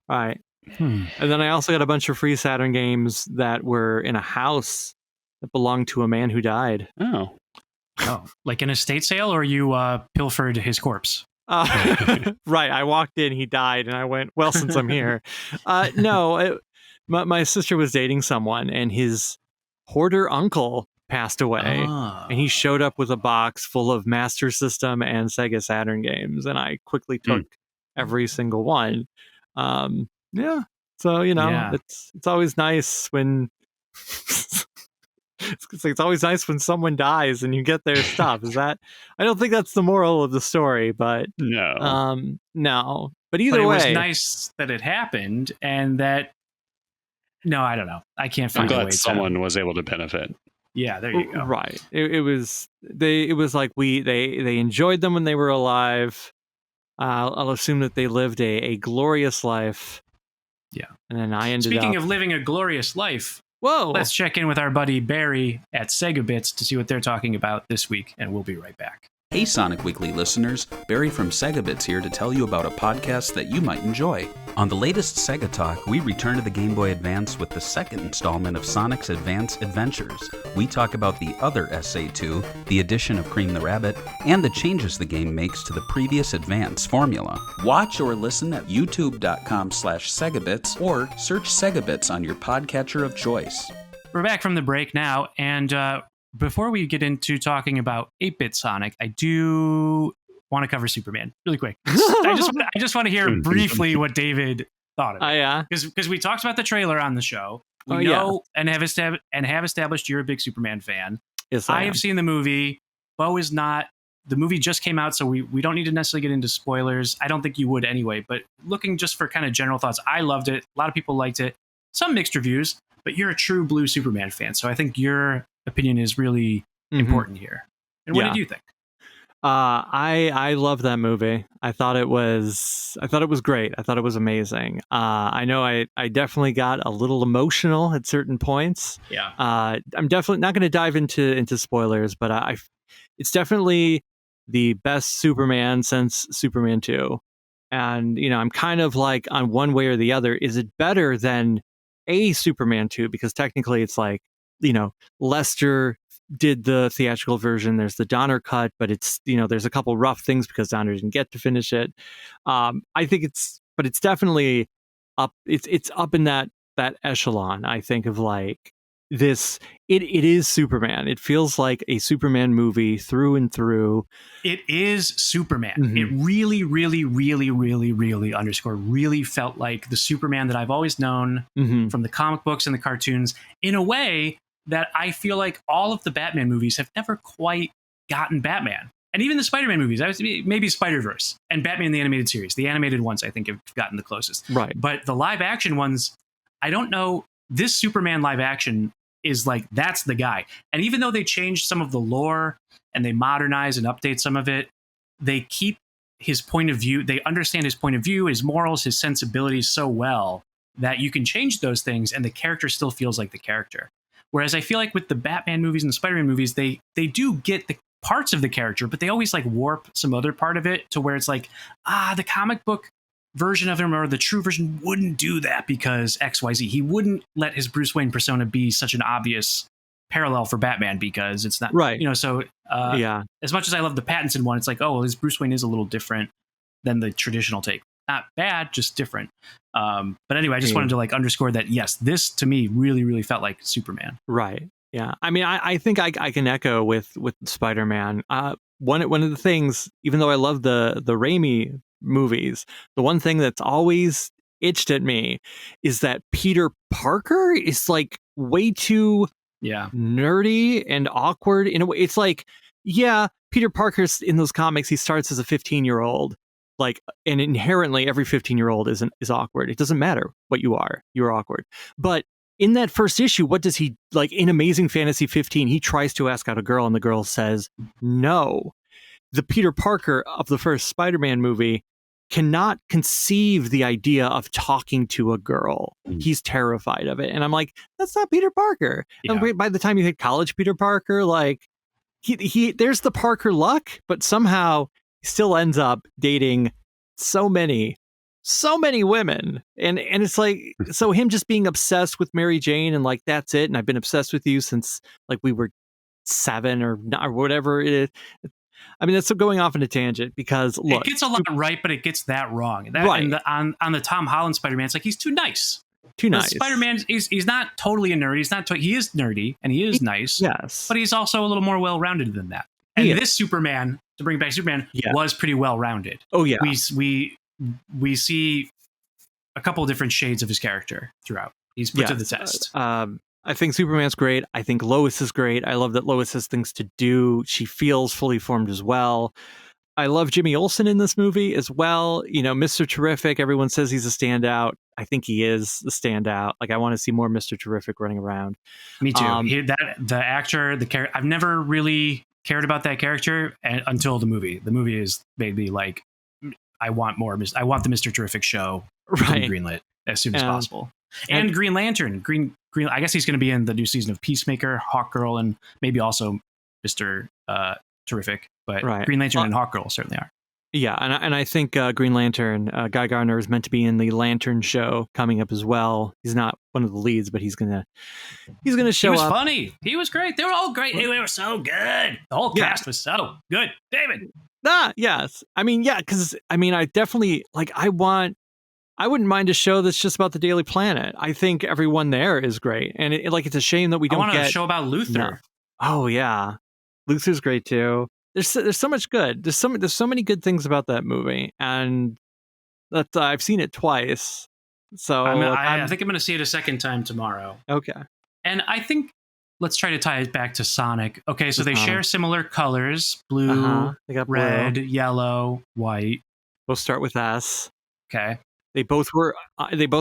Right. And then I also got a bunch of free Saturn games that were in a house that belonged to a man who died. Oh, like an estate sale, or you pilfered his corpse? Right. I walked in, he died, and I went, well, since I'm here. No, my sister was dating someone, and his hoarder uncle passed away, and he showed up with a box full of Master System and Sega Saturn games, and I quickly took every single one. Yeah, so it's always nice when it's always nice when someone dies and you get their stuff. I don't think that's the moral of the story, but no. But either way, it was nice that it happened, and that. No, I don't know. I can't find. I'm glad someone was able to benefit. Yeah, there you go. Right. It was like they enjoyed them when they were alive. I'll assume that they lived a glorious life. Yeah. And then I ended Speaking of living a glorious life, let's check in with our buddy Barry at Sega Bits to see what they're talking about this week, and we'll be right back. Hey Sonic Weekly listeners, Barry from Sega Bits here to tell you about a podcast that you might enjoy. On the latest Sega Talk, we return to the Game Boy Advance with the second installment of Sonic's Advance Adventures. We talk about the other SA2, the addition of Cream the Rabbit, and the changes the game makes to the previous Advance formula. Watch or listen at youtube.com/SegaBits or search Sega Bits on your podcatcher of choice. We're back from the break now, and before we get into talking about 8-bit Sonic, I do want to cover Superman really quick. I just want to hear briefly what David thought of it. Yeah, because we talked about the trailer on the show. We know and have established you're a big Superman fan. Yes, I have seen the movie. Bo is not. The movie just came out, so we don't need to necessarily get into spoilers. I don't think you would anyway. But looking just for kind of general thoughts, I loved it. A lot of people liked it. Some mixed reviews, but you're a true blue Superman fan, so I think your opinion is really important here. And what did you think? I love that movie. I thought it was great. I thought it was amazing. I know I definitely got a little emotional at certain points. Yeah. I'm definitely not going to dive into spoilers, but it's definitely the best Superman since Superman 2. And I'm kind of like on one way or the other. Is it better than a Superman 2? Because technically it's like, Lester did the theatrical version. There's the Donner cut, but it's, there's a couple rough things because Donner didn't get to finish it. I think it's definitely up. It's up in that echelon. I think of like this. It is Superman. It feels like a Superman movie through and through. It is Superman. It really, really, really, really, really really felt like the Superman that I've always known from the comic books and the cartoons, in a way that I feel like all of the Batman movies have never quite gotten Batman. And even the Spider-Man movies, maybe Spider-Verse and Batman the Animated Series. The animated ones, I think, have gotten the closest. Right. But the live-action ones, I don't know. This Superman live-action is like, that's the guy. And even though they changed some of the lore and they modernize and update some of it, they keep his point of view. They understand his point of view, his morals, his sensibilities so well that you can change those things and the character still feels like the character. Whereas I feel like with the Batman movies and the Spider-Man movies, they do get the parts of the character, but they always like warp some other part of it to where it's like, the comic book version of him or the true version wouldn't do that because XYZ. He wouldn't let his Bruce Wayne persona be such an obvious parallel for Batman because it's not, right. So as much as I love the Pattinson one, it's like, oh, well, his Bruce Wayne is a little different than the traditional take. Not bad, just different. But anyway, I just wanted to like underscore that, yes, this to me really, really felt like Superman. Right. Yeah. I mean, I think I can echo with Spider-Man. One of the things, even though I love the Raimi movies, the one thing that's always itched at me is that Peter Parker is like way too nerdy and awkward in a way. It's like, Peter Parker's in those comics, he starts as a 15-year-old. Like, and inherently every 15-year-old is awkward. It doesn't matter what you are, you're awkward. But in that first issue, what does he, like in Amazing Fantasy 15, he tries to ask out a girl and the girl says no. The Peter Parker of the first Spider-Man movie cannot conceive the idea of talking to a girl. He's terrified of it. And I'm like, that's not Peter Parker. And by the time you hit college Peter Parker, like he there's the Parker luck, but somehow still ends up dating so many women, and it's like, so him just being obsessed with Mary Jane and like that's it, and I've been obsessed with you since like we were 7 or whatever it is. I mean, that's going off on a tangent because look, it gets a lot right, but it gets that wrong. Right. And on the Tom Holland Spider-Man, it's like he's too nice. too nice. Spider-Man, he's not totally a nerd. He is nerdy and he is nice. Yes. But he's also a little more well-rounded than that. And this Superman, to bring back Superman, was pretty well-rounded. Oh, yeah. We see a couple of different shades of his character throughout. He's put to the test. I think Superman's great. I think Lois is great. I love that Lois has things to do. She feels fully formed as well. I love Jimmy Olsen in this movie as well. You know, Mr. Terrific, everyone says he's a standout. I think he is the standout. Like, I want to see more Mr. Terrific running around. Me too. The actor, the character, I've never really cared about that character until the movie. The movie has made me like, I want more. I want the Mr. Terrific show greenlit as soon as possible. And Green Lantern. Green. I guess he's going to be in the new season of Peacemaker, Hawkgirl, and maybe also Mr. Terrific. But Green Lantern and Hawkgirl certainly are. Yeah, and I think Green Lantern, Guy Gardner is meant to be in the Lantern show coming up as well. He's not one of the leads, but he's gonna show up. He was funny. He was great. They were all great. They were so good. The whole cast was so good. David. Yes. I mean, because I definitely I wouldn't mind a show that's just about the Daily Planet. I think everyone there is great, and it's a shame that we don't get a show about Luthor. No. Oh yeah, Luthor's great too. There's so much good. There's so many good things about that movie, and that I've seen it twice. So I think I'm going to see it a second time tomorrow. Okay. And I think let's try to tie it back to Sonic. Okay, so they share similar colors: blue, They got red, blue. Yellow, white. We'll start with S. Okay. They both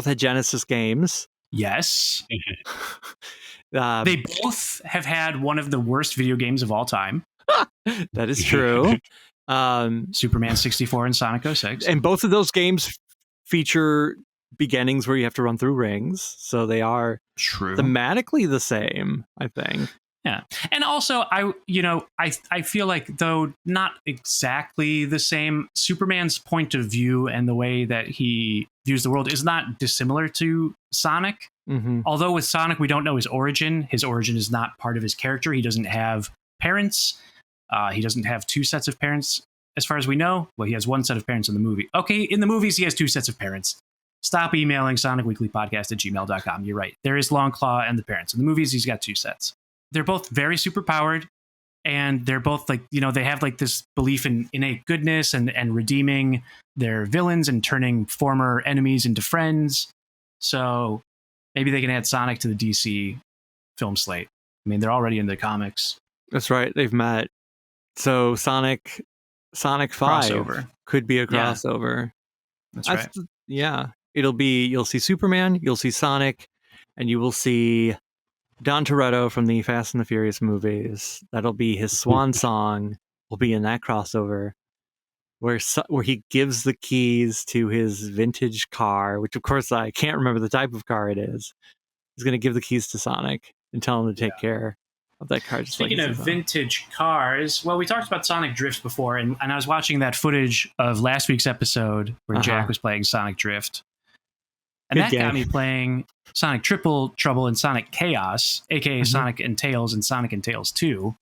had Genesis games. Yes. They both have had one of the worst video games of all time. That is true. Superman 64 and Sonic 06. And both of those games feature beginnings where you have to run through rings. So they are thematically the same, I think. Yeah. And also, I feel like, though not exactly the same, Superman's point of view and the way that he views the world is not dissimilar to Sonic. Mm-hmm. Although with Sonic, we don't know his origin. His origin is not part of his character. He doesn't have parents. He doesn't have two sets of parents, as far as we know. Well, he has one set of parents in the movie. Okay, in the movies, he has two sets of parents. Stop emailing SonicWeeklyPodcast@gmail.com. You're right. There is Longclaw and the parents. In the movies, he's got two sets. They're both very superpowered, and they're both they have this belief in innate goodness and redeeming their villains and turning former enemies into friends. So maybe they can add Sonic to the DC film slate. I mean, they're already in the comics. That's right. They've met. So Sonic 5 crossover could be a crossover. That's right. Yeah. You'll see Superman, you'll see Sonic, and you will see Don Toretto from the Fast and the Furious movies. That'll be his swan song. Will be in that crossover, where he gives the keys to his vintage car, which of course I can't remember the type of car it is. He's going to give the keys to Sonic and tell him to take care of that car. Speaking of vintage cars, well, we talked about Sonic Drift before, and I was watching that footage of last week's episode where Jack was playing Sonic Drift. And that got me playing Sonic Triple Trouble and Sonic Chaos, aka Sonic and Tails and Sonic and Tails 2.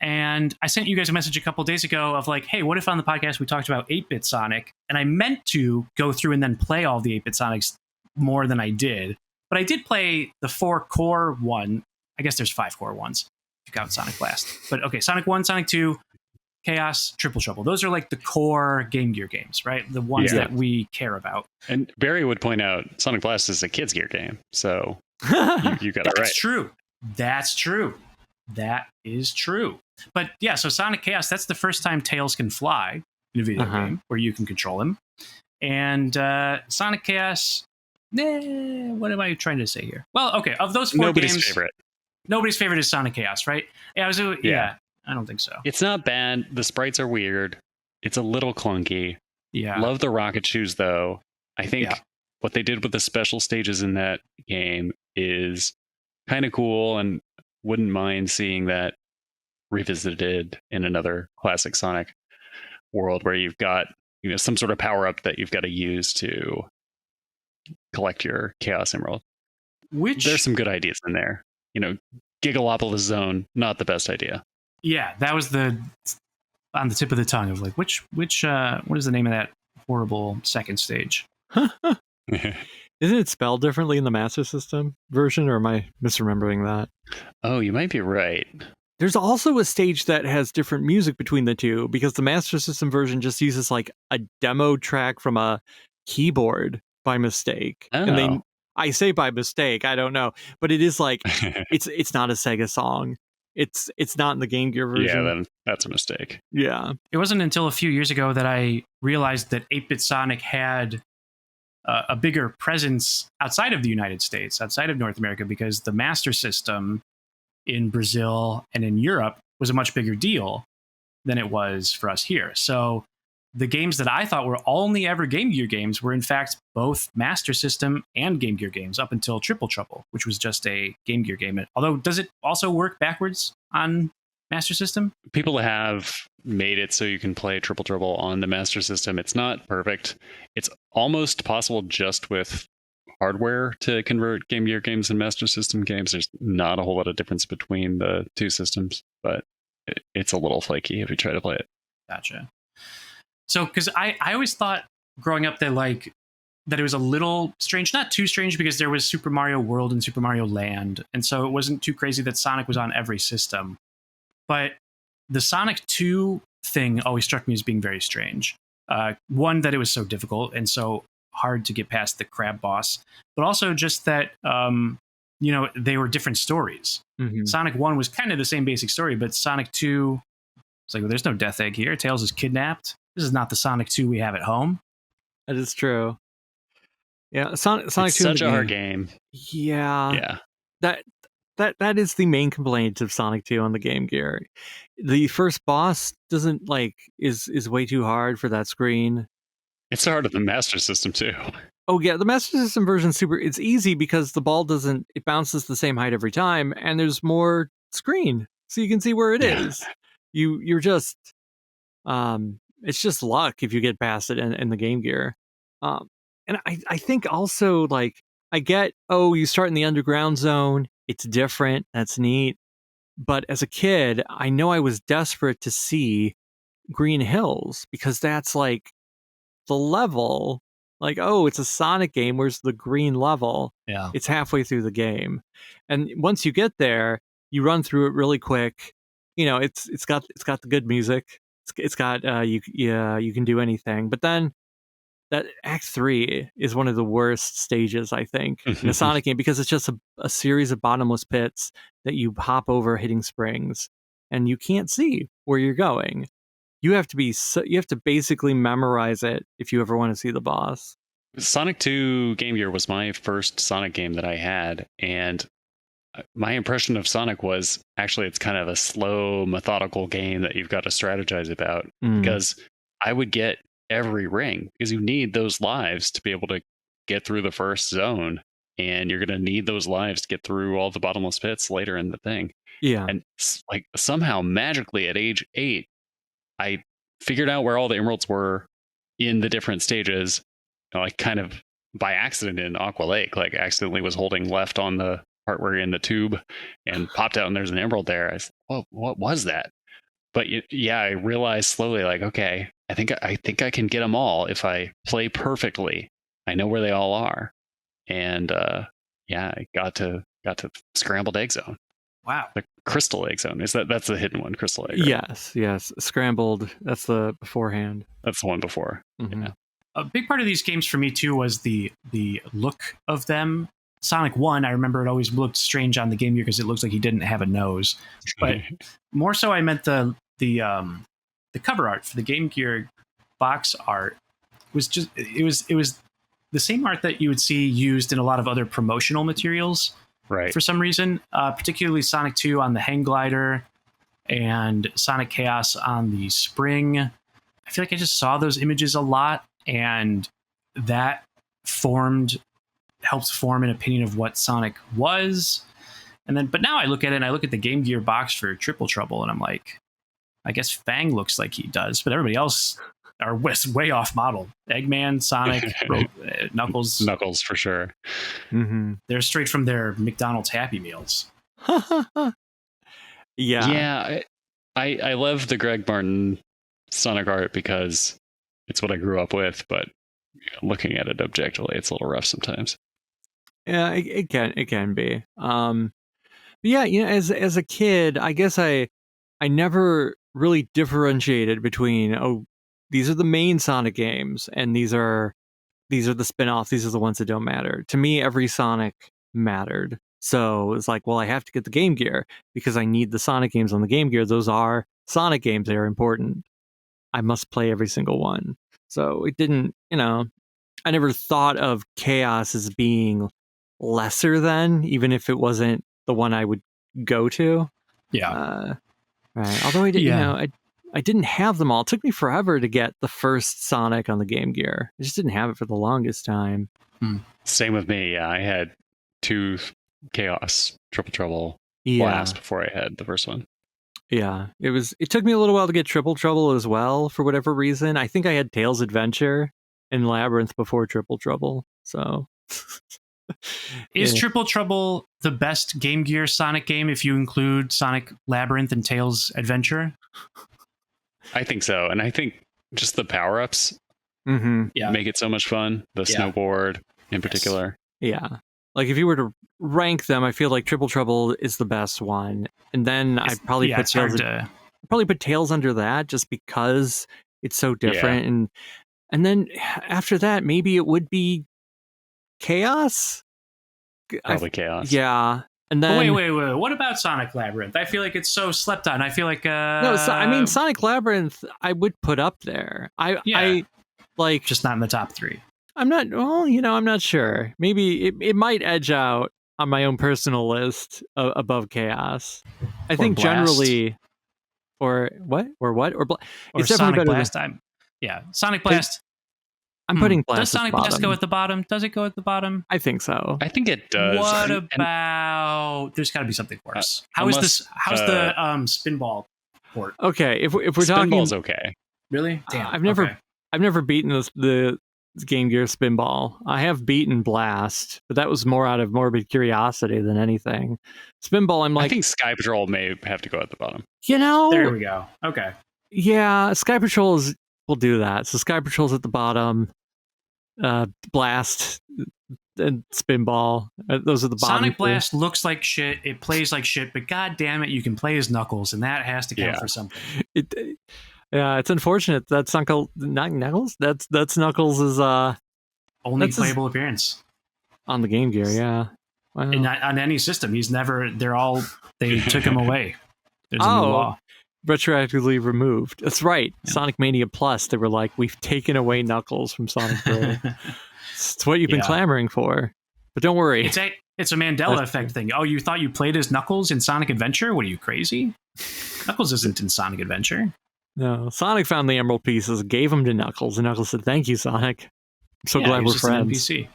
And I sent you guys a message a couple days ago of hey, what if on the podcast we talked about 8-bit Sonic? And I meant to go through and then play all the 8-bit Sonics more than I did. But I did play the 4-core one. I guess there's 5-core ones if you count Sonic Blast. But okay, Sonic 1, Sonic 2, Chaos, Triple Trouble. Those are the core Game Gear games, right? The ones that we care about. And Barry would point out Sonic Blast is a kids' gear game. So you got it right. That's true. That's true. That is true. But yeah, so Sonic Chaos, that's the first time Tails can fly in a video game where you can control him. And Sonic Chaos, what am I trying to say here? Well, okay, of those four games, nobody's favorite is Sonic Chaos, right? Yeah, I don't think so. It's not bad. The sprites are weird. It's a little clunky. Yeah. Love the rocket shoes, though. I think what they did with the special stages in that game is kind of cool, and wouldn't mind seeing that revisited in another classic Sonic world where you've got some sort of power-up that you've got to use to collect your Chaos Emerald. There's some good ideas in there. Gigalopolis Zone, not the best idea. Yeah, that was on the tip of the tongue of which what is the name of that horrible second stage? Isn't it spelled differently in the Master System version, or am I misremembering that? Oh, you might be right. There's also a stage that has different music between the two, because the Master System version just uses like a demo track from a keyboard by mistake. Oh. And I say by mistake, I don't know, but it is like it's not a Sega song. It's not in the Game Gear version. Yeah, then that's a mistake. Yeah. It wasn't until a few years ago that I realized that 8-Bit Sonic had a bigger presence outside of the United States, outside of North America, because the Master System in Brazil and in Europe was a much bigger deal than it was for us here. So the games that I thought were only ever Game Gear games were in fact both Master System and Game Gear games up until Triple Trouble, which was just a Game Gear game. Although, does it also work backwards on Master System? People have made it so you can play Triple Trouble on the Master System. It's not perfect. It's almost possible just with hardware to convert Game Gear games and Master System games. There's not a whole lot of difference between the two systems, but it's a little flaky if you try to play it. Gotcha. So, because I always thought growing up that it was a little strange, not too strange, because there was Super Mario World and Super Mario Land, and so it wasn't too crazy that Sonic was on every system. But the Sonic 2 thing always struck me as being very strange. One, that it was so difficult and so hard to get past the crab boss, but also just that, they were different stories. Mm-hmm. Sonic 1 was kind of the same basic story, but Sonic 2, it's like, well, there's no Death Egg here. Tails is kidnapped. This is not the Sonic 2 we have at home. That is true. Yeah, Sonic 2 is such a hard game. Yeah. That is the main complaint of Sonic 2 on the Game Gear. The first boss is way too hard for that screen. It's harder than Master System too. Oh yeah, the Master System version it's easy because the ball it bounces the same height every time, and there's more screen, so you can see where it is. You're just it's just luck if you get past it in the Game Gear. And I think also, I get, you start in the underground zone, it's different, that's neat. But as a kid, I know I was desperate to see Green Hills, because that's the level. It's a Sonic game, where's the green level? Yeah. It's halfway through the game. And once you get there, you run through it really quick. It's got the good music. It's got you can do anything. But then that Act 3 is one of the worst stages, I think, in a Sonic game, because it's just a series of bottomless pits that you hop over hitting springs, and you can't see where you're going. You have to basically memorize it if you ever want to see the boss. Sonic 2 Game Gear was my first Sonic game that I had, and my impression of Sonic was actually it's kind of a slow, methodical game that you've got to strategize about, because I would get every ring, because you need those lives to be able to get through the first zone, and you're going to need those lives to get through all the bottomless pits later in the thing. Yeah. And somehow magically at age 8, I figured out where all the emeralds were in the different stages, kind of by accident in Aqua Lake. Accidentally was holding left on the part where you're in the tube and popped out, and there's an emerald there. I said, "Well, what was that?" But I realized slowly, okay, I think I can get them all if I play perfectly. I know where they all are, and I got to Scrambled Egg Zone. Wow. The Crystal Egg Zone. That's the hidden one, Crystal Egg, right? Yes. Scrambled, that's the beforehand. That's the one before. Mm-hmm. Yeah. A big part of these games for me too was the look of them. Sonic 1, I remember it always looked strange on the Game Gear because it looks like he didn't have a nose. But more so I meant the cover art for the Game Gear box art was just it was the same art that you would see used in a lot of other promotional materials. Right. For some reason, particularly Sonic 2 on the hang glider and Sonic Chaos on the spring. I feel like I just saw those images a lot, and that helped form an opinion of what Sonic was. But now I look at it and I look at the Game Gear box for Triple Trouble, and I'm like, I guess Fang looks like he does, but everybody else are way off model. Eggman, Sonic, Knuckles. Knuckles, for sure. Mm-hmm. They're straight from their McDonald's Happy Meals. Yeah. I love the Greg Martin Sonic art because it's what I grew up with, but looking at it objectively, it's a little rough sometimes. Yeah, it can be. But yeah, as a kid, I guess I never really differentiated between these are the main Sonic games and these are the spin-offs, these are the ones that don't matter. To me, every Sonic mattered. So it's like, well, I have to get the Game Gear because I need the Sonic games on the Game Gear. Those are Sonic games, they are important. I must play every single one. So it didn't, I never thought of Chaos as being lesser than, even if it wasn't the one I would go to. Yeah. Right. Although I did, I didn't have them all. It took me forever to get the first Sonic on the Game Gear. I just didn't have it for the longest time. Same with me. Yeah, I had 2 Chaos, Triple Trouble, Blast before I had the first one. Yeah, it took me a little while to get Triple Trouble as well, for whatever reason. I think I had Tails Adventure and Labyrinth before Triple Trouble. So is Triple Trouble the best Game Gear Sonic game if you include Sonic Labyrinth and Tails Adventure? I think so. And I think just the power-ups make it so much fun. The snowboard in particular. Yeah. Like if you were to rank them, I feel like Triple Trouble is the best one. And then I'd probably put Tails under that just because it's so different. And then after that, maybe it would be Chaos? Probably Chaos. Yeah. And then wait. What about Sonic Labyrinth? I feel like it's so slept on. I feel like Sonic Labyrinth I would put up there. I like just not in the top 3. I'm not. Well, I'm not sure. Maybe it might edge out on my own personal list above Chaos. I think Blast. Generally, or it's Sonic Blast. Sonic Blast. I'm putting Blast. Does Sonic Blast go at the bottom? Does it go at the bottom? I think so. I think it does. What about? There's got to be something worse. How's the Spinball port? Okay, if we're talking, Spinball's okay. Really? Damn. I've never beaten the Game Gear Spinball. I have beaten Blast, but that was more out of morbid curiosity than anything. Spinball, I'm like, I think Sky Patrol may have to go at the bottom. There we go. Okay. Yeah, Sky Patrol will do that. So Sky Patrol's at the bottom. Blast and Spinball. Those are the bottom. Sonic Blast looks like shit. It plays like shit, but god damn it, you can play as Knuckles, and that has to count for something. Yeah, it's unfortunate that's not Knuckles. That's Knuckles' only playable appearance on the Game Gear. Yeah, wow. And not on any system. He's never. They took him away. There's a new law. Retroactively removed. That's right. Yeah. Sonic Mania Plus. They were like, we've taken away Knuckles from Sonic 3. It's what you've been clamoring for. But don't worry. It's a Mandela effect thing. Oh, you thought you played as Knuckles in Sonic Adventure? What are you, crazy? Knuckles isn't in Sonic Adventure. No, Sonic found the emerald pieces, gave them to Knuckles, and Knuckles said, "Thank you, Sonic. I'm so glad we're friends." An NPC.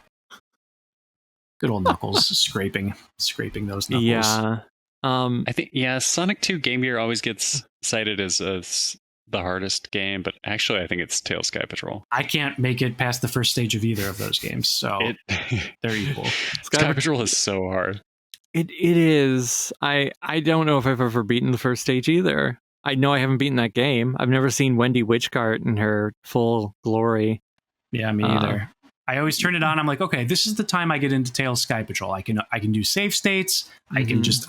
Good old Knuckles scraping those Knuckles. Yeah. I think Sonic 2 Game Gear always gets cited as the hardest game, but actually I think it's Tails Sky Patrol. I can't make it past the first stage of either of those games, so they're equal. Sky Patrol is so hard. It is. I don't know if I've ever beaten the first stage either. I know I haven't beaten that game. I've never seen Wendy Witchcart in her full glory. Yeah, me either. I always turn it on. I'm like, okay, this is the time I get into Tails Sky Patrol. I can do save states.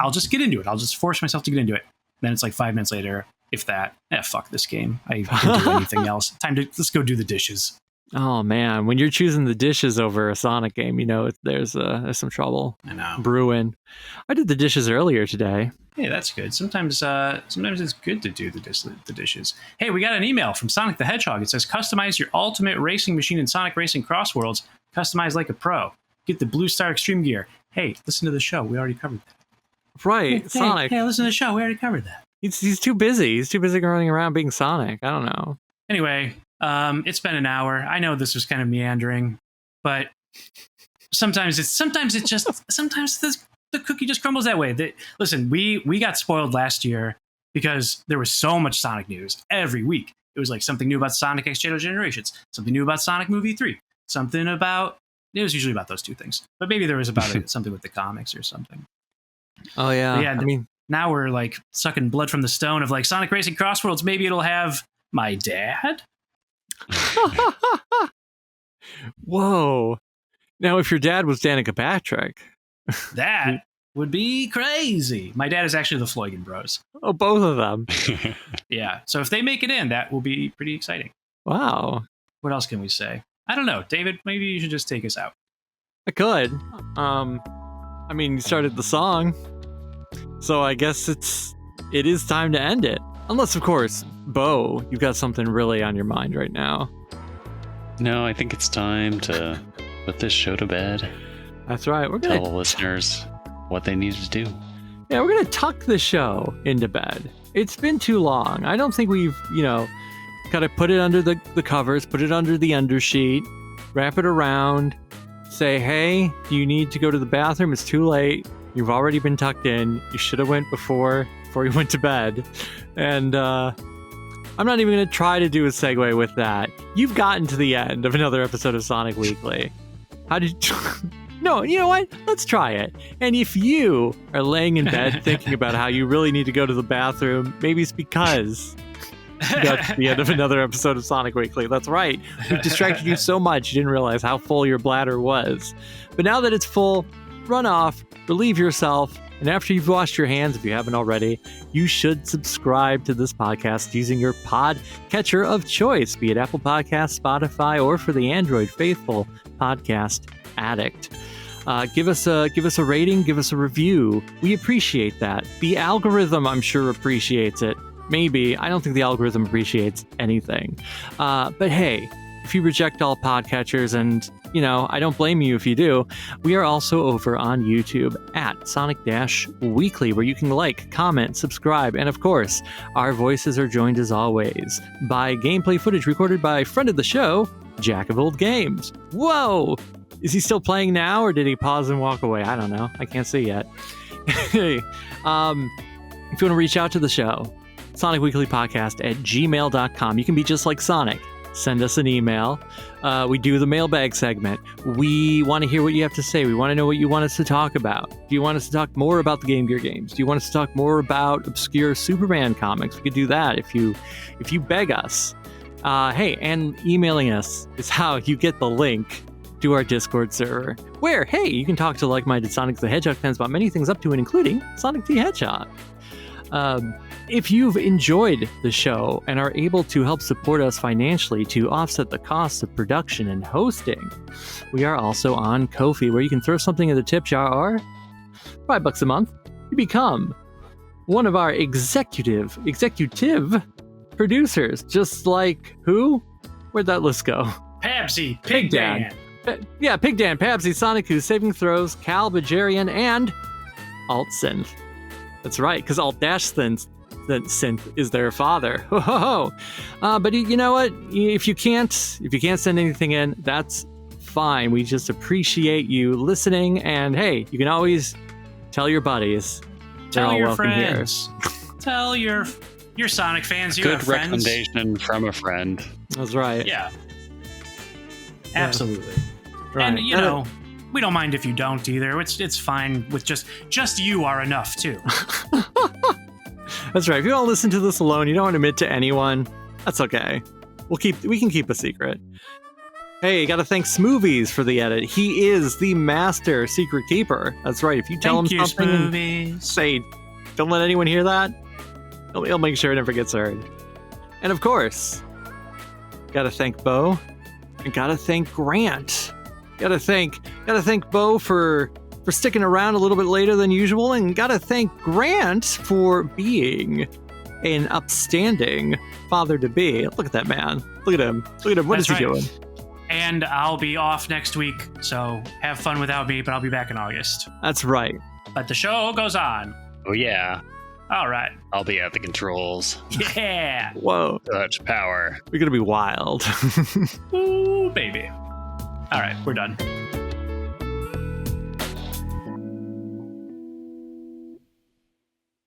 I'll just get into it. I'll just force myself to get into it. Then it's like 5 minutes later, if that. Fuck this game. I can't do anything else. Let's go do the dishes. Oh man, when you're choosing the dishes over a Sonic game, there's some trouble. I know. Brewing. I did the dishes earlier today. Hey, that's good. Sometimes it's good to do the dishes. Hey, we got an email from Sonic the Hedgehog. It says, customize your ultimate racing machine in Sonic Racing Cross Worlds. Customize like a pro. Get the Blue Star Extreme gear. Hey, listen to the show. We already covered that. Right, Sonic. Hey, listen to the show. We already covered that. He's too busy. He's too busy running around being Sonic. I don't know. Anyway, it's been an hour. I know this was kind of meandering, but sometimes the cookie just crumbles that way. Listen, we got spoiled last year because there was so much Sonic news every week. It was like something new about Sonic X Generations, something new about Sonic Movie 3, it was usually about those two things. But maybe there was about something with the comics or something. Oh, yeah. Yeah, I mean, now we're like sucking blood from the stone of like Sonic Racing Crossworlds. Maybe it'll have my dad. Whoa. Now, if your dad was Danica Patrick... That would be crazy. My dad is actually the Floygan Bros. Oh, both of them. Yeah. So if they make it in, that will be pretty exciting. Wow. What else can we say? I don't know. David, maybe you should just take us out. I could. I mean, you started the song. So I guess it is time to end it. Unless, of course, Bo, you've got something really on your mind right now. No, I think it's time to put this show to bed. That's right. We're gonna tell the listeners what they need to do. Yeah, we're gonna tuck the show into bed. It's been too long. I don't think we've, gotta put it under the covers, put it under the undersheet, wrap it around, say, hey, do you need to go to the bathroom? It's too late. You've already been tucked in. You should have went before you went to bed. And I'm not even gonna try to do a segue with that. You've gotten to the end of another episode of Sonic Weekly. How did you... No, you know what? Let's try it. And if you are laying in bed thinking about how you really need to go to the bathroom, maybe it's because that's the end of another episode of Sonic Weekly. That's right. We've distracted you so much you didn't realize how full your bladder was. But now that it's full, run off, relieve yourself, and after you've washed your hands, if you haven't already, you should subscribe to this podcast using your podcatcher of choice, be it Apple Podcasts, Spotify, or for the Android faithful, Podcast Addict. Give us a rating, give us a review. We appreciate that. The algorithm, I'm sure, appreciates it. Maybe. I don't think the algorithm appreciates anything. But hey, if you reject all podcatchers, and, I don't blame you if you do, we are also over on YouTube at Sonic-Weekly, where you can like, comment, subscribe, and of course, our voices are joined as always by gameplay footage recorded by friend of the show, Jack of Old Games. Whoa! Is he still playing now, or did he pause and walk away? I don't know. I can't see yet. Hey, if you want to reach out to the show, SonicWeeklyPodcast at gmail.com. You can be just like Sonic. Send us an email. We do the mailbag segment. We want to hear what you have to say. We want to know what you want us to talk about. Do you want us to talk more about the Game Gear games? Do you want us to talk more about obscure Superman comics? We could do that if you beg us. Hey, and emailing us is how you get the link to our Discord server, where, hey, you can talk to like-minded Sonic the Hedgehog fans about many things up to and including Sonic the Hedgehog. If you've enjoyed the show and are able to help support us financially to offset the costs of production and hosting, we are also on Ko-fi, where you can throw something in the tip jar, $5 a month. You become one of our executive producers, just like who? Where'd that list go? Pabsy, Pig Dan. Yeah, Pig Dan, Pabsy, Sonic, Saving Throws, Cal, Bajarian, and Alt Synth. That's right, because Alt Synth is their father. Ho ho ho! But you know what? If you can't send anything in, that's fine. We just appreciate you listening, and hey, you can always tell your buddies. They're all welcome here. Tell your Sonic fans you Good have friends. Good recommendation from a friend. That's right. Yeah. Absolutely. Right. And we don't mind if you don't either. It's fine with just you are enough too. That's right. If you don't listen to this alone, you don't want to admit to anyone, that's okay. We can keep a secret. Hey, gotta thank Smoovies for the edit. He is the master secret keeper. That's right. If you tell him something and say, don't let anyone hear that, he'll make sure it never gets heard. And of course, gotta thank Bo. And gotta thank Grant. Gotta thank Bo for sticking around a little bit later than usual, and gotta thank Grant for being an upstanding father-to-be. Look at that man. Look at him. What is he doing? And I'll be off next week, so have fun without me, but I'll be back in August. That's right. But the show goes on. Oh, yeah. All right. I'll be at the controls. Yeah. Whoa. Such power. We're going to be wild. Ooh, baby. All right, we're done.